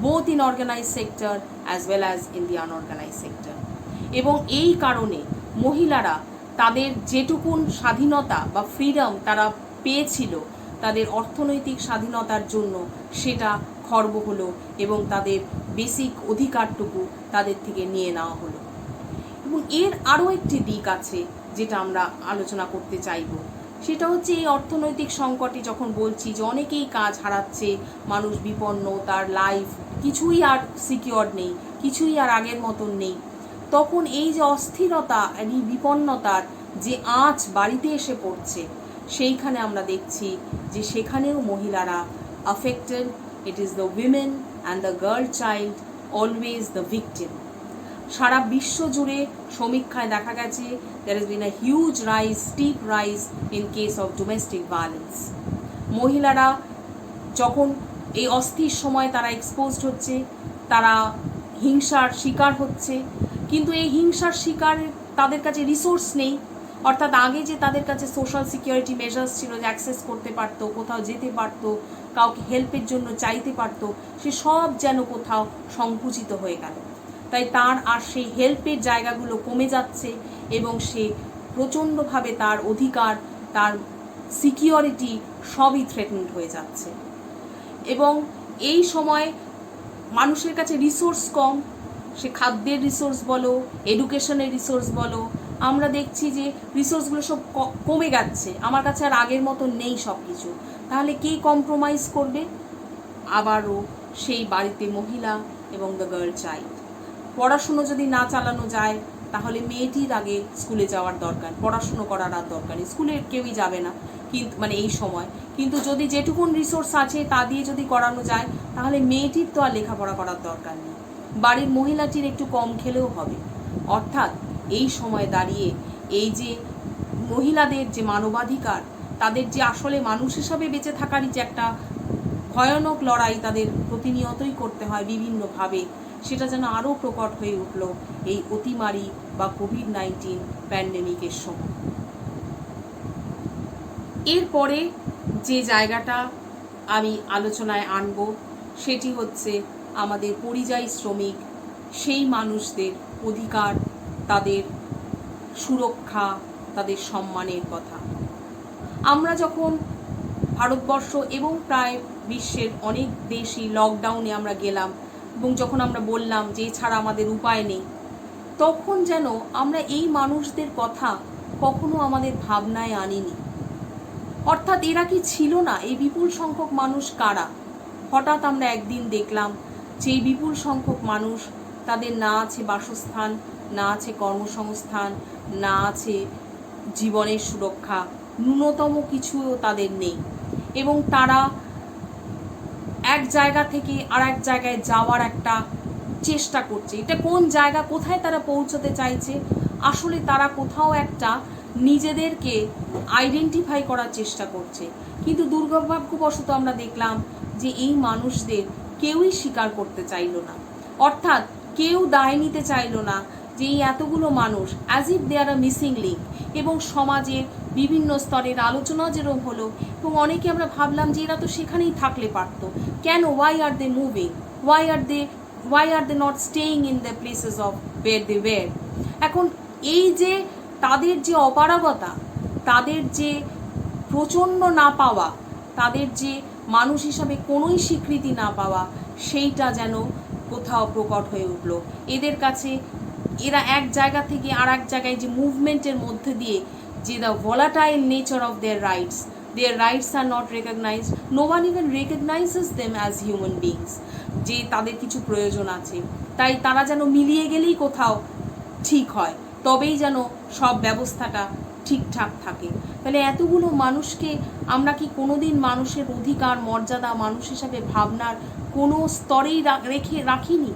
both in organized sector as well as in the unorganized sector। এবং এই কারণে মহিলারা তাদের যেটুকুন স্বাধীনতা বা ফ্রিডম তারা পেয়েছিল তাদের অর্থনৈতিক স্বাধীনতার জন্য, সেটা খর্ব হলো এবং তাদের বেসিক অধিকারটুকু তাদের থেকে নিয়ে নেওয়া হলো। এবং এর আরও একটি দিক আছে যেটা আমরা আলোচনা করতে চাইব, সেটা হচ্ছে এই অর্থনৈতিক সংকটে যখন বলছি যে অনেকেই কাজ হারাচ্ছে, মানুষ বিপন্ন, তার লাইফ কিছুই আর সিকিওর নেই, কিছুই আর আগের মতন নেই, তখন এই যে অস্থিরতা, এই বিপন্নতার যে আঁচ বাড়িতে এসে পড়ছে, সেইখানে আমরা দেখছি যে সেখানেও মহিলারা affected. It is the women and the girl child always the victim. সারা বিশ্ব জুড়ে সমীক্ষায় দেখা গেছে there has been a huge rise, steep rise in case of domestic violence. মহিলারা যখন এই অস্থির সময় তারা এক্সপোজড হচ্ছে, তারা হিংসার শিকার হচ্ছে, কিন্তু এই হিংসার শিকার তাদের কাছে রিসোর্স নেই। অর্থাৎ আগে যে তাদের কাছে সোশ্যাল সিকিউরিটি মেজার্স ছিল, যে অ্যাক্সেস করতে পারতো, কোথাও যেতে পারতো, কাউকে হেল্পের জন্য চাইতে পারতো, সে সব যেন কোথাও সংকুচিত হয়ে গেল। তাই তার আর সেই হেল্পের জায়গাগুলো কমে যাচ্ছে এবং সে প্রচণ্ডভাবে তার অধিকার, তার সিকিউরিটি সবই থ্রেটেন্ড হয়ে যাচ্ছে। এবং এই সময় মানুষের কাছে রিসোর্স কম, সে খাদ্যের রিসোর্স বলো, এডুকেশনের রিসোর্স বলো, আমরা দেখছি যে রিসোর্সগুলো সব কমে যাচ্ছে, আমার কাছে আর আগের মতো নেই সব কিছু। তাহলে কে কম্প্রোমাইজ করবে? আবারও সেই বাড়িতে মহিলা এবং দ্য গার্ল চাইল্ড। পড়াশুনো যদি না চালানো যায় তাহলে মেয়েটির আগে স্কুলে যাওয়ার দরকার, পড়াশুনো করার আর দরকার নেই, স্কুলে কেউই যাবে না কিন্তু মানে এই সময়। কিন্তু যদি যেটুকুন রিসোর্স আছে তা দিয়ে যদি করানো যায় তাহলে মেয়েটির তো আর লেখাপড়া করার দরকার নেই, বাড়ির মহিলাটির একটু কম খেলেও হবে। অর্থাৎ এই সময় দাঁড়িয়ে এই যে মহিলাদের যে মানবাধিকার, তাদের যে আসলে মানুষ হিসাবে বেঁচে থাকারই যে একটা ভয়ানক লড়াই তাদের প্রতিনিয়তই করতে হয় বিভিন্নভাবে, সেটা যেন আরও প্রকট হয়ে উঠল এই অতিমারি বা কোভিড-19 প্যান্ডেমিকের সময়। এরপরে যে জায়গাটা আমি আলোচনায় আনব সেটি হচ্ছে আমাদের পরিযায়ী শ্রমিক, সেই মানুষদের অধিকার, তাদের সুরক্ষা, তাদের সম্মানের কথা। আমরা যখন ভারতবর্ষ এবং প্রায় বিশ্বের অনেক দেশই লকডাউনে আমরা গেলাম এবং যখন আমরা বললাম যে এছাড়া আমাদের উপায় নেই, তখন যেন আমরা এই মানুষদের কথা কখনো আমাদের ভাবনায় আনিনি। অর্থাৎ এরা কি ছিল না? এই বিপুল সংখ্যক মানুষ কারা? হঠাৎ আমরা একদিন দেখলাম যে এই বিপুল সংখ্যক মানুষ, তাদের না আছে বাসস্থান, না আছে কর্মসংস্থান, না আছে জীবনের সুরক্ষা, ন্যূনতম কিছুও তাদের নেই। এবং তারা এক জায়গা থেকে আর এক জায়গায় যাওয়ার একটা চেষ্টা করছে। এটা কোন জায়গা, কোথায় তারা পৌঁছতে চাইছে? আসলে তারা কোথাও একটা নিজেদেরকে আইডেন্টিফাই করার চেষ্টা করছে। কিন্তু দুর্ভাগ্যবশত আমরা দেখলাম যে এই মানুষদের কেউই স্বীকার করতে চাইল না, অর্থাৎ কেউ দায় নিতে চাইল না যে এই এতগুলো মানুষ as if they are a missing link. এবং সমাজের বিভিন্ন স্তরের আলোচনা যেরকম হলো, এবং অনেকে আমরা ভাবলাম যে এরা তো সেখানেই থাকলে পারতো, কেন, why are they moving, why are they not staying in the places of where they were? এখন এই যে তাদের যে অপারগতা, তাদের যে প্রচণ্ড না পাওয়া, তাদের যে মানুষ হিসাবে কোনোই স্বীকৃতি না পাওয়া, সেইটা যেন কোথাও প্রকট হয়ে উঠল এদের কাছে। এরা এক জায়গা থেকে আর এক জায়গায় যে মুভমেন্টের মধ্যে দিয়ে যে the volatile nature of their rights are not recognized, no one even recognizes them as human beings, যে তাদের কিছু প্রয়োজন আছে, তাই তারা যেন মিলিয়ে গেলেই কোথাও ঠিক হয়, তবেই যেন সব ব্যবস্থাটা ঠিকঠাক থাকে। তাহলে এতগুলো মানুষকে আমরা কি কোনোদিন মানুষের অধিকার, মর্যাদা, মানুষ হিসাবে ভাবনার কোনো স্তরেই রাখিনি?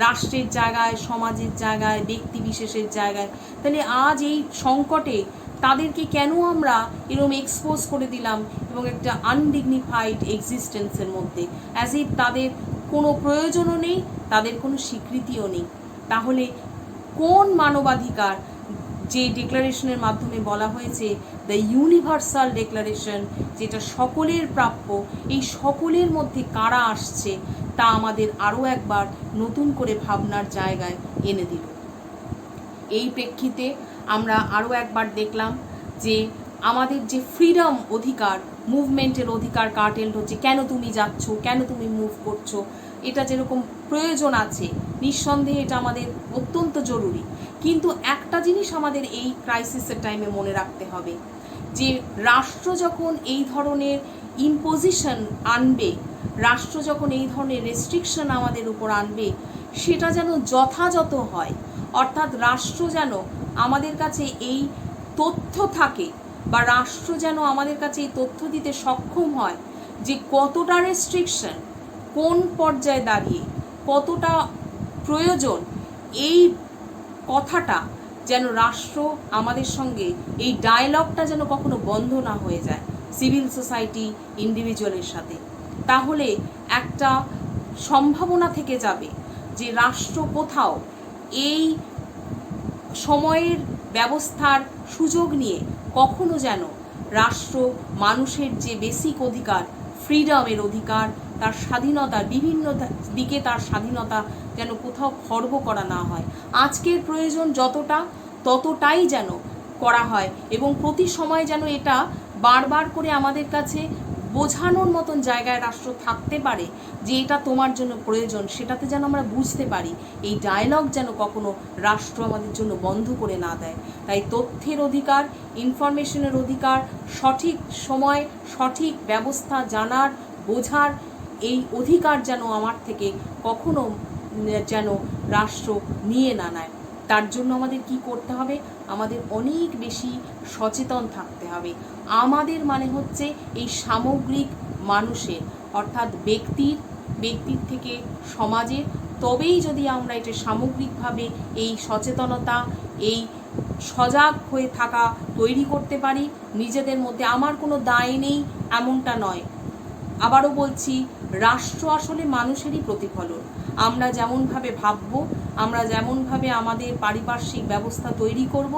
রাষ্ট্রের জায়গায়, সমাজের জায়গায়, ব্যক্তি বিশেষের জায়গায়। তাহলে আজ এই সংকটে তাদেরকে কেন আমরা এরকম এক্সপোজ করে দিলাম এবং একটা আনডিগনিফাইড এক্সিস্টেন্সের মধ্যে, অ্যাজ ইফ তাদের কোনো প্রয়োজনও নেই, তাদের কোনো স্বীকৃতিও নেই? তাহলে কোন মানবাধিকার, যে ডিক্লারেশনের মাধ্যমে বলা হয়েছে দ্য ইউনিভার্সাল ডিক্লারেশন, যেটা সকলের প্রাপ্য, এই সকলের মধ্যে কারা আসছে তা আমাদের আরও একবার নতুন করে ভাবনার জায়গায় এনে দিল। এই প্রেক্ষিতে আমরা আরও একবার দেখলাম যে আমাদের যে ফ্রিডম অধিকার, মুভমেন্টের অধিকার কার্টেল হচ্ছে। কেন তুমি যাচ্ছ, কেন তুমি মুভ করছো, এটা যেরকম প্রয়োজন আছে, নিঃসন্দেহে এটা আমাদের অত্যন্ত জরুরি। কিন্তু একটা জিনিস আমাদের এই ক্রাইসিসের টাইমে মনে রাখতে হবে, যে রাষ্ট্র যখন এই ধরনের ইম্পোজিশন আনবে, রাষ্ট্র যখন এই ধরনের রেস্ট্রিকশন আমাদের উপর আনবে, সেটা যেন যথাযথ হয়। অর্থাৎ রাষ্ট্র যেন আমাদের কাছে এই তথ্য থাকে, বা রাষ্ট্র যেন আমাদের কাছে এই তথ্য দিতে সক্ষম হয় যে কতটা রেস্ট্রিকশন কোন পর্যায়ে দাঁড়িয়ে কতটা প্রয়োজন। এই কথাটা যেন রাষ্ট্র আমাদের সঙ্গে, এই ডায়ালগটা যেন কখনো বন্ধ না হয়ে যায় সিভিল সোসাইটি ইন্ডিভিজুয়ালের সাথে। তাহলে একটা সম্ভাবনা থেকে যাবে যে রাষ্ট্র কোথাও এই সময়ের ব্যবস্থার সুযোগ নিয়ে কখনো যেন রাষ্ট্র মানুষের যে বেসিক অধিকার, ফ্রিডমের অধিকার, তার স্বাধীনতার বিভিন্ন দিকে তার স্বাধীনতা যেন কোথাও খর্ব করা না হয়। আজকের প্রয়োজন যতটা, ততটাই যেন করা হয়, এবং প্রতি সময় যেন এটা বারবার করে আমাদের কাছে বোঝানোর মতন জায়গায় রাষ্ট্র থাকতে পারে যে এটা তোমার জন্য প্রয়োজন, সেটাতে যেন আমরা বুঝতে পারি। এই ডায়ালগ যেন কখনো রাষ্ট্র আমাদের জন্য বন্ধ করে না দেয়। তাই তথ্যের অধিকার, ইনফরমেশনের অধিকার, সঠিক সময় সঠিক ব্যবস্থা জানার, বোঝার এই অধিকার যেন আমার থেকে কখনো যেন রাষ্ট্র নিয়ে না নেয়। তার জন্য আমাদের কি করতে হবে? আমাদের অনেক বেশি সচেতন থাকতে হবে। আমাদের মানে হচ্ছে এই সামগ্রিক মানুষের, অর্থাৎ ব্যক্তির থেকে সমাজের। তবেই যদি আমরা এটা সামগ্রিকভাবে এই সচেতনতা, এই সজাগ হয়ে থাকা তৈরি করতে পারি নিজেদের মধ্যে। আমার কোনো দায় নেই এমনটা নয়। আবারও বলছি, রাষ্ট্র আসলে মানুষেরই প্রতিফলন। আমরা যেমনভাবে ভাবব, আমরা যেমনভাবে আমাদের পারিপার্শ্বিক ব্যবস্থা তৈরি করব,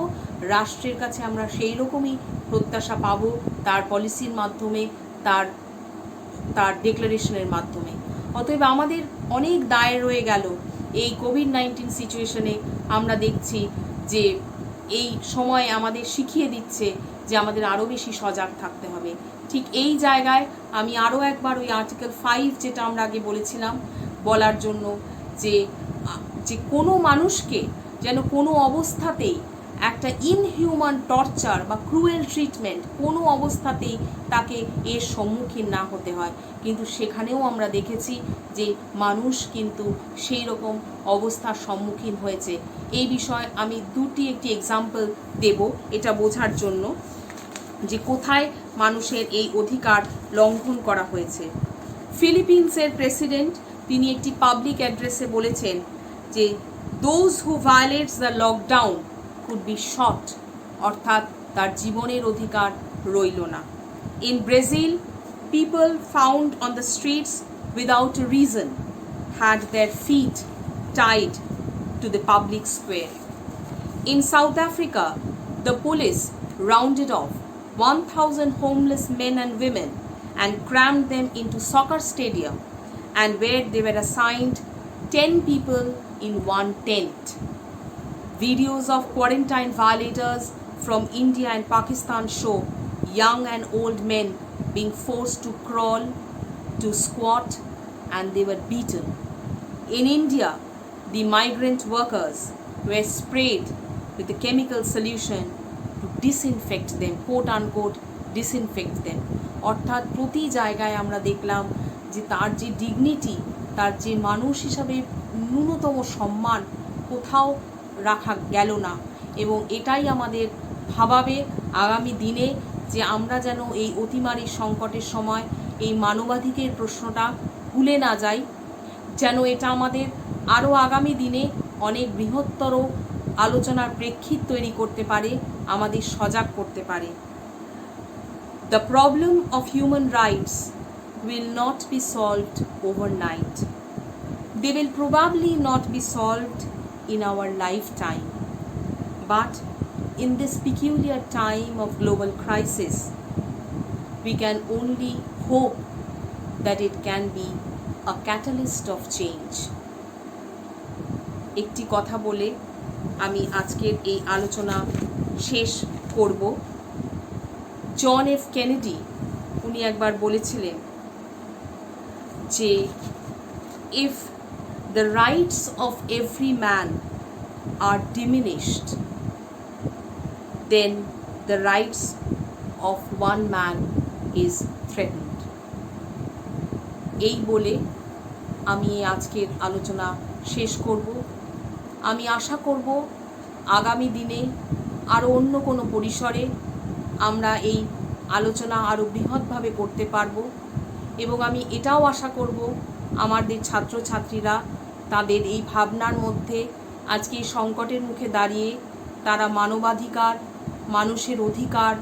রাষ্ট্রের কাছে আমরা সেই রকমই প্রত্যাশা পাব, তার পলিসির মাধ্যমে, তার ডিক্লারেশনের মাধ্যমে। অতএব আমাদের অনেক দায় রয়ে গেল। এই কোভিড-19 সিচুয়েশনে আমরা দেখছি যে এই সময় আমাদের শিখিয়ে দিচ্ছে যে আমাদের আরও বেশি সজাগ থাকতে হবে। ঠিক এই জায়গায় আমি আরও একবার ওই আর্টিকেল 5 যেটা আমরা আগে বলেছিলাম বলার জন্য, যে কোনো মানুষকে যেন কোনো অবস্থাতেই একটা ইনহিউম্যান টর্চার বা ক্রুয়েল ট্রিটমেন্ট কোনো অবস্থাতেই তাকে এর সম্মুখীন না হতে হয়। কিন্তু সেখানেও আমরা দেখেছি যে মানুষ কিন্তু সেই রকম অবস্থার সম্মুখীন হয়েছে। এই বিষয়ে আমি একটি এক্সাম্পল দেব এটা বোঝার জন্য যে কোথায় মানুষের এই অধিকার লঙ্ঘন করা হয়েছে। ফিলিপিন্সের প্রেসিডেন্ট তিনি একটি পাবলিক অ্যাড্রেসে বলেছেন যে those who violates the lockdown could be shot, অর্থাৎ তার জীবনের অধিকার রইল না। In Brazil, people found on the streets without a reason had their feet tied to the public square. In South Africa, the police rounded off 1,000 homeless men and women and crammed them into soccer stadium, and where they were assigned 10 people in one tent. Videos of quarantine violators from India and Pakistan show young and old men being forced to crawl, to squat, and they were beaten. In India, the migrant workers were sprayed with a chemical solution to disinfect them, quote unquote disinfect them. অর্থাৎ প্রতি জায়গায় আমরা দেখলাম যে তার যে dignity, তার যে মানুষ হিসাবে ন্যূনতম সম্মান কোথাও রাখা গেল না। এবং এটাই আমাদের ভাবাবে আগামী দিনে যে আমরা যেন এই অতিমারী সংকটের সময় এই মানবাধিকারের প্রশ্নটা ভুলে না যাই, যেন এটা আমাদের আরও আগামী দিনে অনেক বৃহত্তর আলোচনার প্রেক্ষিত তৈরি করতে পারে, আমাদের সজাগ করতে পারে। The problem of human rights will not be solved overnight. They will probably not be solved in our lifetime. But in this peculiar time of global crisis, we can only hope that it can be a catalyst of change. একটি কথা বলে আমি আজকের এই আলোচনা শেষ করব। John F Kennedy উনি একবার বলেছিলেন যে if the rights of every man are diminished, then the rights of one man is threatened. এই বলে আমি আজকের আলোচনা শেষ করব। আমি আশা করব আগামী দিনে আরও অন্য কোনো পরিসরে আমরা এই আলোচনা আরও বৃহৎভাবে করতে পারব। এবং আমি এটাও আশা করব আমাদের ছাত্রছাত্রীরা তাদের এই ভাবনার মধ্যে আজকে এই সংকটের মুখে দাঁড়িয়ে তারা মানবাধিকার, মানুষের অধিকার,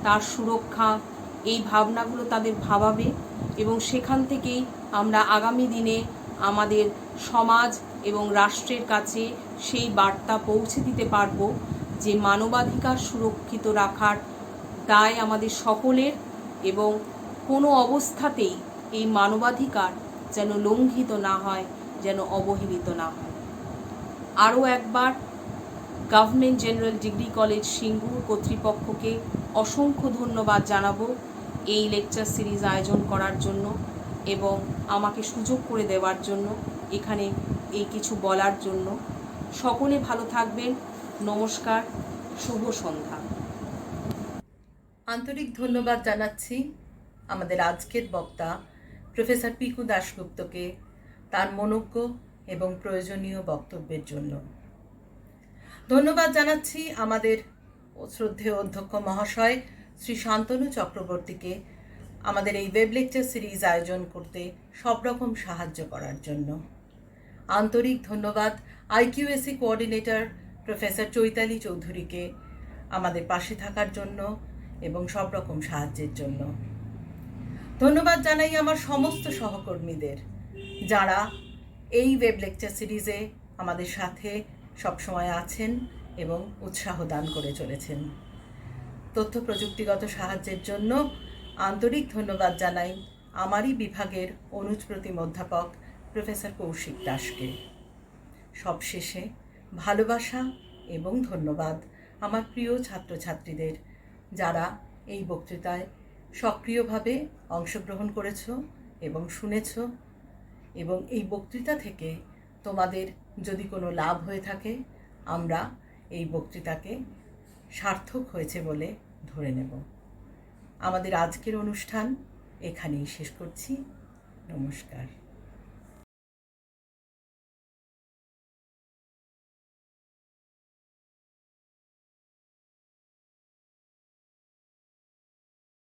তার সুরক্ষা, এই ভাবনাগুলো তাদের ভাবাবে এবং সেখান থেকেই আমরা আগামী দিনে আমাদের সমাজ এবং রাষ্ট্রের কাছে সেই বার্তা পৌঁছে দিতে পারব যে মানবাধিকার সুরক্ষিত রাখার দায় আমাদের সকলের এবং কোনো অবস্থাতেই এই মানবাধিকার যেন লঙ্ঘিত না হয়, যেন অবহেলিত না হয়। আরও একবার government general degree college Singur কর্তৃপক্ষকে অসংখ্য ধন্যবাদ জানাবো এই লেকচার সিরিজ আয়োজন করার জন্য এবং আমাকে সুযোগ করে দেওয়ার জন্য, এখানে এই কিছু বলার জন্য। সকলে ভালো থাকবেন। নমস্কার, শুভ সন্ধ্যা। আন্তরিক ধন্যবাদ জানাচ্ছি আমাদের আজকের বক্তা প্রফেসর পিকু দাশগুপ্তকে তার মনোজ্ঞ এবং প্রয়োজনীয় বক্তব্যের জন্য। ধন্যবাদ জানাচ্ছি আমাদের শ্রদ্ধেয় অধ্যক্ষ মহাশয় শ্রী শান্তনু চক্রবর্তীকে আমাদের এই ওয়েব লেকচার সিরিজ আয়োজন করতে সব রকম সাহায্য করার জন্য। আন্তরিক ধন্যবাদ আইকিউএসি কোঅর্ডিনেটর প্রফেসর চৈতালি চৌধুরীকে আমাদের পাশে থাকার জন্য এবং সব রকম সাহায্যের জন্য। ধন্যবাদ জানাই আমার সমস্ত সহকর্মীদের যারা এই ওয়েব লেকচার সিরিজে আমাদের সাথে সবসময় আছেন এবং উৎসাহ দান করে চলেছেন। তথ্য প্রযুক্তিগত সাহায্যের জন্য আন্তরিক ধন্যবাদ জানাই আমারই বিভাগের অনুজ প্রতিম অধ্যাপক প্রফেসর কৌশিক দাসকে। সবশেষে ভালোবাসা এবং ধন্যবাদ আমার প্রিয় ছাত্রছাত্রীদের যারা এই বক্তৃতায় সক্রিয়ভাবে অংশগ্রহণ করেছ এবং শুনেছ, এবং এই বক্তৃতা থেকে তোমাদের যদি কোনো লাভ হয়ে থাকে আমরা এই বক্তৃতাকে সার্থক হয়েছে বলে ধরে নেব। আমাদের আজকের অনুষ্ঠান এখানেই শেষ করছি। নমস্কার।